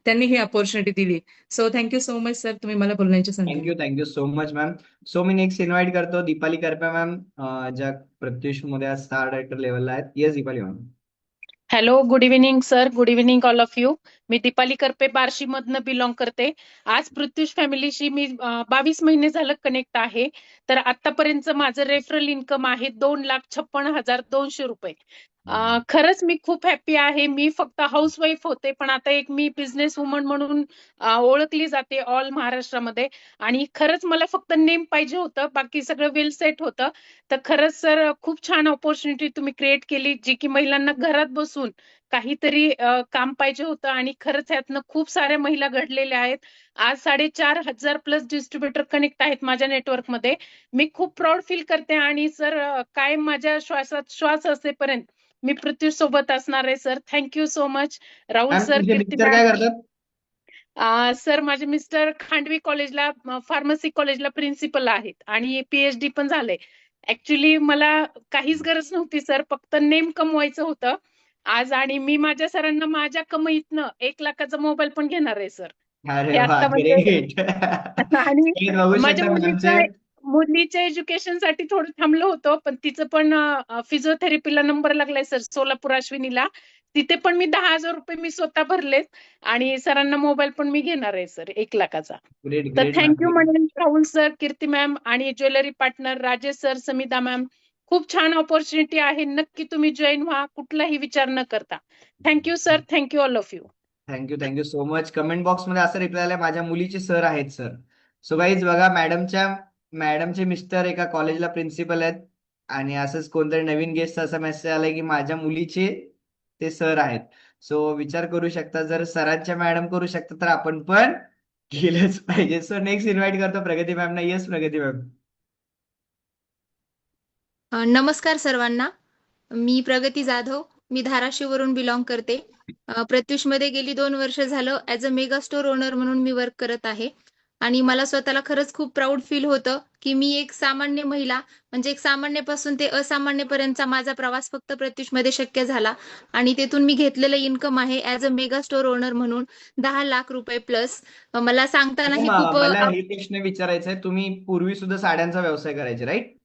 त्यांनी ही अपॉर्च्युनिटी दिली. So thank you so much sir, तुम्ही मला बोलण्याची संधी दिली. Thank you so much ma'am. So मी नेक्स्ट इन्व्हाइट करतो दीपाली करपे मॅम, ज्या प्रत्युष मध्ये आज स्टार डायरेक्टर लेवलला आहेत. Yes Deepali ma'am. Hello, good evening sir, good evening all of you. मी दीपाली करपे बार्शीमधनं बिलॉंग करते. आज पृथ्वीश फॅमिलीशी मी 22 महिने झालं कनेक्ट आहे. तर आतापर्यंत माझं रेफरल इन्कम आहे 2,56,200 रुपये. खरंच मी खूप हॅप्पी आहे. मी फक्त हाऊसवाईफ होते, पण आता एक मी बिझनेस वुमन म्हणून ओळखली जाते ऑल महाराष्ट्रामध्ये. आणि खरंच मला फक्त नेम पाहिजे होतं, बाकी सगळं वेल सेट होतं. तर खरंच सर खूप छान ऑपॉर्च्युनिटी तुम्ही क्रिएट केली, जी की महिलांना घरात बसून काहीतरी काम पाहिजे होतं. आणि खरंच ह्यातनं खूप साऱ्या महिला घडलेल्या आहेत. आज 4,500 प्लस डिस्ट्रीब्युटर कनेक्ट आहेत माझ्या नेटवर्कमध्ये. मी खूप प्राऊड फील करते. आणि सर कायम माझ्या श्वासात श्वास असेपर्यंत मी पृथ्वी सोबत असणार आहे sir. Thank you so much Rahul ma'am sir, तुमचे कीर्ती मिस्टर काय मॅम. करतात? सर माझे मिस्टर खांडवी कॉलेजला फार्मसी कॉलेजला प्रिन्सिपल आहेत आणि PhD पण झालंय. ऍक्च्युली मला काहीच गरज नव्हती सर, फक्त नेम कमवायचं होतं आज. आणि मी माझ्या सरांना माझ्या कमाईतनं 1,00,000चा मोबाईल पण घेणार आहे सर. अरे हे वा, आता म्हणजे ग्रेट. आणि बघू माझ्या शकता मॅमचे. मुलीच्या एज्युकेशनसाठी थोडं थांबलो होतो, पण तिचं पण फिजिओथेरपीला नंबर लागलाय सर सोलापूर अश्विनीला. तिथे पण मी 10,000 रुपये मी स्वतः भरलेत. आणि सरांना मोबाईल पण मी घेणार आहे सर 1,00,000चा. ग्रेट तर ग्रेट थँक्यू मॅम. म्हणेन राहुल सर, कीर्ती मॅम आणि jewellery partner Rajesh sir, Samita ma'am. खूप छान ऑपॉर्च्युनिटी आहे. नक्की तुम्ही जॉईन व्हा, कुठलाही विचार न करता. Thank you sir, thank you all of you. Thank you so much. Comment box मध्ये असं रिप्लाय आलाय, माझ्या मुलीचे सर आहेत सर. सो गाईज बघा, मॅडमचे मिस्टर एका कॉलेजला प्रिन्सिपल आहेत आणि असंच कोणतरी नवीन गेस्ट असा मेसेज आलाय की माझ्या मुलीचे ते सर आहेत. सो विचार करू शकता, जर सरांच्या मॅडम करू शकता तर आपण पण केलंच पाहिजे. सो नेक्स्ट इन्व्हाइट करतो प्रगती मॅमना. येस प्रगती मॅम. नमस्कार सर्वांना. मी प्रगती जाधव. मी धाराशिववरून बिलॉंग करते. प्रत्युषमध्ये गेली 2 वर्ष झालं as a mega store owner म्हणून मी वर्क करत आहे. आणि मला स्वतःला खरंच खूप प्राऊड फील होतं की मी एक सामान्य महिला, म्हणजे एक सामान्यपासून ते असामान्यपर्यंतचा माझा प्रवास फक्त प्रत्युषमध्ये शक्य झाला. आणि तेथून मी घेतलेलं इन्कम आहे as a mega store owner म्हणून 10 लाख रुपये प्लस. मला सांगताना हे खूप मला हे प्रश्न विचारायचा आहे, तुम्ही पूर्वी सुद्धा साड्यांचा व्यवसाय करायचे राईट?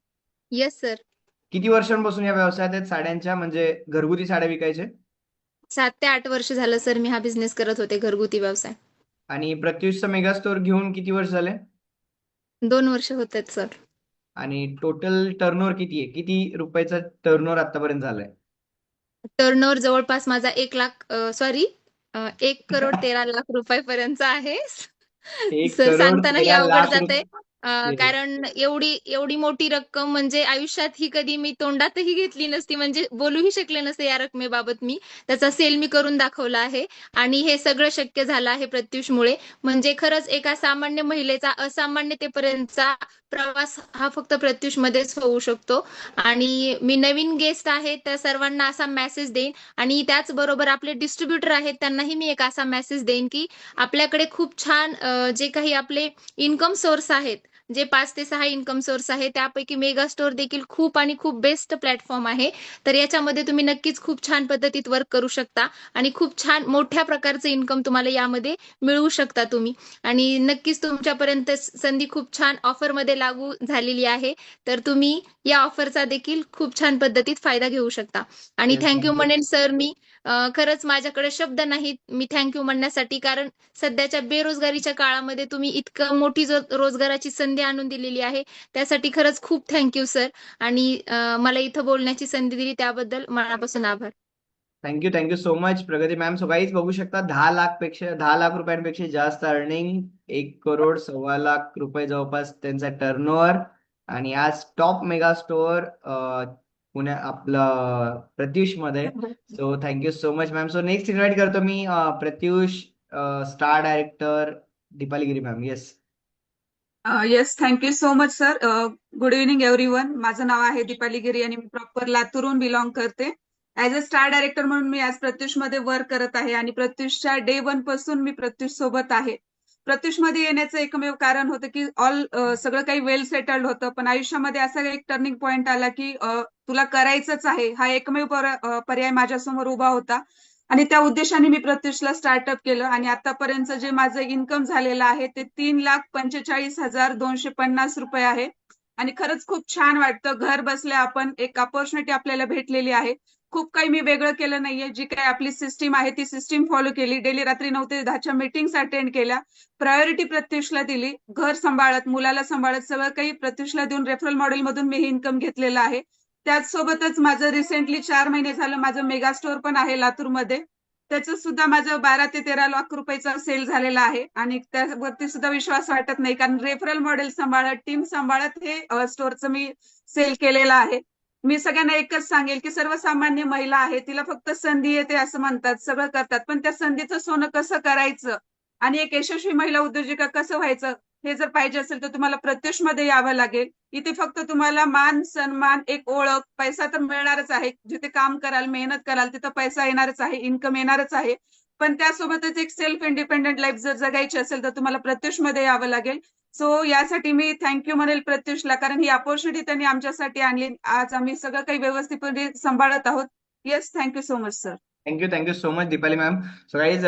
Yes sir. किती वर्षांपासून या व्यवसायात आहेत साड्यांच्या, म्हणजे घरगुती साड्या विकायचे? 7 ते 8 वर्ष झालं सर मी हा बिझनेस करत होते, घरगुती व्यवसाय. आणि प्रत्युषचा मेगा स्टोअर घेऊन किती वर्ष झाले? 2 वर्ष होत आहेत सर. आणि टोटल टर्नओव्हर किती आहे? किती रुपयाचा टर्नओव्हर आतापर्यंत झालाय? टर्नओव्हर जवळपास माझा 1,13 लाख रुपयापर्यंतचा आहे. 1 सर करोड सांगतानाही 13 अवघड लाख जातंय. रुपये. कारण एवढी मोठी रक्कम म्हणजे आयुष्यात ही कधी मी तोंडातही घेतली नसती, म्हणजे बोलूही शकले नसते या रकमेबाबत मी. त्याचा सेल मी करून दाखवला आहे. आणि हे सगळं शक्य झालं आहे प्रत्युषमुळे. म्हणजे खरंच एका सामान्य महिलेचा असामान्यतेपर्यंतचा प्रवास हा फक्त प्रत्युषमध्येच होऊ शकतो. आणि मी नवीन गेस्ट आहे त्या सर्वांना असा मेसेज देईन, आणि त्याचबरोबर आपले डिस्ट्रीब्युटर आहेत त्यांनाही मी एक असा मेसेज देईन की आपल्याकडे खूप छान जे काही आपले इन्कम सोर्स आहेत, जे 5 ते 6 इन्कम सोर्स आहे, त्यापैकी मेगा स्टोअर देखील खूप आणि खूप बेस्ट प्लॅटफॉर्म आहे. तर याच्यामध्ये तुम्ही नक्कीच खूप छान पद्धतीत वर्क करू शकता आणि खूप छान मोठ्या प्रकारचं इन्कम तुम्हाला यामध्ये मिळवू शकता तुम्ही. आणि नक्कीच तुमच्यापर्यंत संधी खूप छान ऑफरमध्ये लागू झालेली आहे. तर तुम्ही या ऑफरचा देखील खूप छान पद्धतीत फायदा घेऊ शकता. आणि थँक्यू म्हणेन सर मी. खरंच माझ्याकडे शब्द नाहीत मी थँक्यू म्हणण्यासाठी, कारण सध्याच्या बेरोजगारीच्या काळामध्ये तुम्ही इतकं मोठी रोजगाराची संधी आणून दिलेली आहे, त्यासाठी खरंच खूप थँक्यू सर. आणि मला इथं बोलण्याची संधी दिली त्याबद्दल मनापासून आभार. थँक्यू सो मच प्रगती मॅम. सो गाईज बघू शकता 10 लाख रुपयांपेक्षा जास्त अर्निंग, 1 करोड 1,15,00,000 रुपये जवळपास त्यांचा टर्नओव्हर. आणि आज टॉप मेगा स्टोअर पुणे आपलं प्रत्युष मध्ये. So thank you so much ma'am. So next invite करतो मी Pratyush star director Deepali Giri ma'am. Yes. Yes, thank you so much sir. Good evening everyone. माझं नाव आहे दीपाली गिरी आणि मी प्रॉपर लातूरहून बिलॉंग करते. ऍज अ स्टार डायरेक्टर म्हणून मी आज प्रत्युषमध्ये वर्क करत आहे आणि प्रत्युषच्या डे 1 पासून मी प्रत्युष सोबत आहे. प्रत्युषमध्ये येण्याचं एकमेव कारण होतं की सगळं काही वेल सेटल्ड होतं, पण आयुष्यामध्ये असा एक टर्निंग पॉइंट आला की तुला करायचंच आहे, हा एकमेव पर्याय माझ्यासमोर उभा होता आणि त्या उद्देशाने मी प्रत्युषला स्टार्टअप केलं आणि आतापर्यंत जे माझं इन्कम झालेलं आहे ते 3,45,250 रुपये आहे आणि खरंच खूप छान वाटतं. घर बसल्या आपण एक अपॉर्च्युनिटी आपल्याला भेटलेली आहे. खूप काही मी वेगळं केलं नाहीये. जी काही आपली सिस्टीम आहे ती सिस्टीम फॉलो केली. डेली रात्री 9 ते 10च्या मीटिंग्स अटेंड केल्या. प्रायोरिटी प्रत्युषला दिली. घर सांभाळत, मुलाला सांभाळत सगळं काही प्रत्युषला देऊन रेफरल मॉडेल मधून मी हे इन्कम घेतलेलं आहे. त्याचसोबतच माझं रिसेंटली 4 महिने झालं माझं मेगा स्टोअर पण आहे लातूरमध्ये. त्याचं सुद्धा माझं 12 ते 13 लाख रुपयाचा सेल झालेला आहे आणि त्यावरती सुद्धा विश्वास वाटत नाही, कारण रेफरल मॉडेल सांभाळत, टीम सांभाळत हे स्टोअरचं मी सेल केलेलं आहे. मी सगळ्यांना एकच सांगेल की सर्वसामान्य महिला आहे, तिला फक्त संधी येते असं म्हणतात, सगळं करतात, पण त्या संधीचं सोनं कसं करायचं आणि एक यशस्वी महिला उद्योजिका कसं व्हायचं हे जर पाहिजे असेल तर तुम्हाला प्रत्युषमध्ये यावं लागेल. इथे फक्त तुम्हाला मान, सन्मान, एक ओळख, पैसा तर मिळणारच आहे. जिथे काम कराल, मेहनत कराल तिथं पैसा येणारच आहे, इन्कम येणारच आहे. पण त्यासोबतच एक सेल्फ इंडिपेंडेंट लाईफ जर जगायची असेल तर तुम्हाला प्रत्युषमध्ये यावं लागेल. सो यासाठी मी थँक्यू म्हणेल प्रत्युषला, कारण ही अपॉर्च्युनिटी त्यांनी आमच्यासाठी आणली. आज आम्ही सगळं काही व्यवस्थितपणे सांभाळत आहोत. Yes, thank you so much sir. Thank you so much Deepali ma'am. So guys,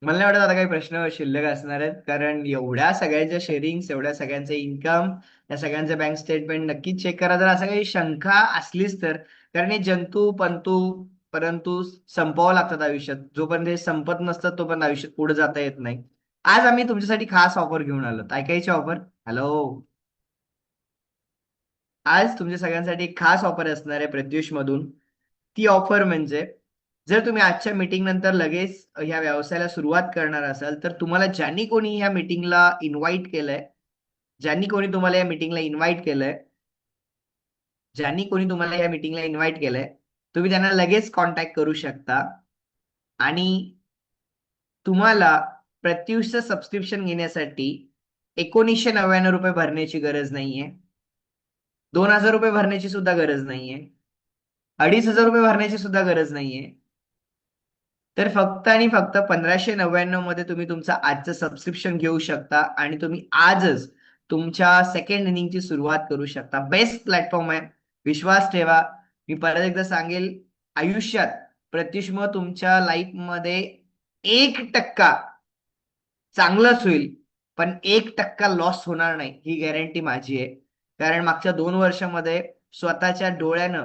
मला नाही वाटत आता काही प्रश्न शिल्लक असणार आहेत, कारण एवढ्या सगळ्यांच्या शेअरिंग्स, एवढ्या सगळ्यांचे इन्कम, या सगळ्यांचे बँक स्टेटमेंट नक्कीच चेक करा जर असं काही शंका असलीच तर. कारण हे जंतू पंतू परंतु संपवावं लागतात आयुष्यात. जोपर्यंत हे संपत नसतं तोपर्यंत आयुष्यात पुढे जाता येत नाही. आज आम्ही तुमच्यासाठी खास ऑफर घेऊन आलो. ऐकायची ऑफर? हॅलो, आज तुमच्या सगळ्यांसाठी एक खास ऑफर असणार आहे प्रत्युष मधून. ती ऑफर म्हणजे, जर तुम्ही आजच्या मीटिंग नंतर लगेच ह्या व्यवसायाला सुरुवात करणार असाल तर तुम्हाला ज्यांनी कोणी ह्या मीटिंगला इन्व्हाइट केलंय, ज्यांनी कोणी तुम्हाला या मीटिंगला इन्व्हाइट केलंय, ज्यांनी कोणी तुम्हाला या मीटिंगला इन्व्हाइट केलंय, तुम्ही त्यांना लगेच कॉन्टॅक्ट करू शकता आणि तुम्हाला प्रत्युषचं सबस्क्रिप्शन घेण्यासाठी 1999 रुपये भरण्याची गरज नाहीये, 2000 रुपये भरण्याची सुद्धा गरज नाहीये, 2500 रुपये भरण्याची सुद्धा गरज नाहीये. तर फक्त आणि फक्त 1599 मध्ये तुम्ही तुमचं आजचं सबस्क्रिप्शन घेऊ शकता आणि तुम्ही आजच तुमच्या सेकंड इनिंगची सुरुवात करू शकता. बेस्ट प्लॅटफॉर्म आहे, विश्वास ठेवा. मी परत एकदा सांगेल, आयुष्यात प्रत्युषमुळे तुमच्या लाईफमध्ये 1% चांगलंच होईल, पण 1% लॉस होणार नाही, ही गॅरंटी माझी आहे. कारण मागच्या 2 वर्षामध्ये स्वतःच्या डोळ्यानं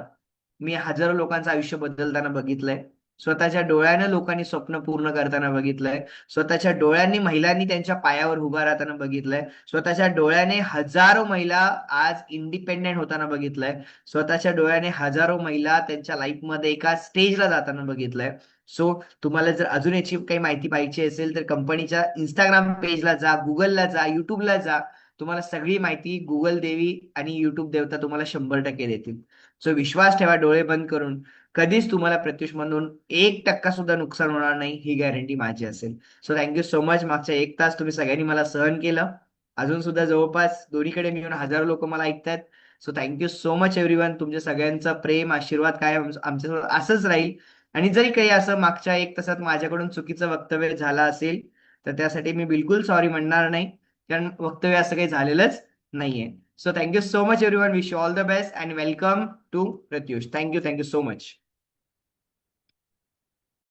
मी हजारो लोकांचं आयुष्य बदलताना बघितलंय. स्वतःच्या डोळ्यानं लोकांनी स्वप्न पूर्ण करताना बघितलंय. स्वतःच्या डोळ्यांनी महिलांनी त्यांच्या पायावर उभा राहताना बघितलंय. स्वतःच्या डोळ्याने हजारो महिला आज इंडिपेंडेंट होताना बघितलंय. स्वतःच्या डोळ्याने हजारो महिला त्यांच्या लाईफमध्ये एका स्टेजला जाताना बघितलंय. सो तुम्हाला जर अजून याची काही माहिती पाहिजे असेल तर कंपनीच्या इंस्टाग्राम पेजला जा, गुगलला जा, युट्यूबला जा. तुम्हाला सगळी माहिती गुगल देवी आणि युट्यूब देवता तुम्हाला 100% देतील. सो विश्वास ठेवा डोळे बंद करून. कधीच तुम्हाला प्रत्युष म्हणून 1% सुद्धा नुकसान होणार नाही, ही गॅरंटी माझी असेल. So thank you so much. मागच्या 1 तास तुम्ही सगळ्यांनी मला सहन केलं. अजून सुद्धा जवळपास दोन्हीकडे मिळून हजारो लोक मला ऐकतायत. So thank you so much everyone. तुमच्या सगळ्यांचा प्रेम, आशीर्वाद काय आमच्यासोबत असंच राहील. आणि जरी काही असं मागच्या 1 तासात माझ्याकडून चुकीचं वक्तव्य झालं असेल तर त्यासाठी मी बिलकुल सॉरी म्हणणार नाही, कारण वक्तव्य असं काही झालेलंच नाहीये. So thank you so much everyone. Wish you all the best and welcome to Pratyush. Thank you so much.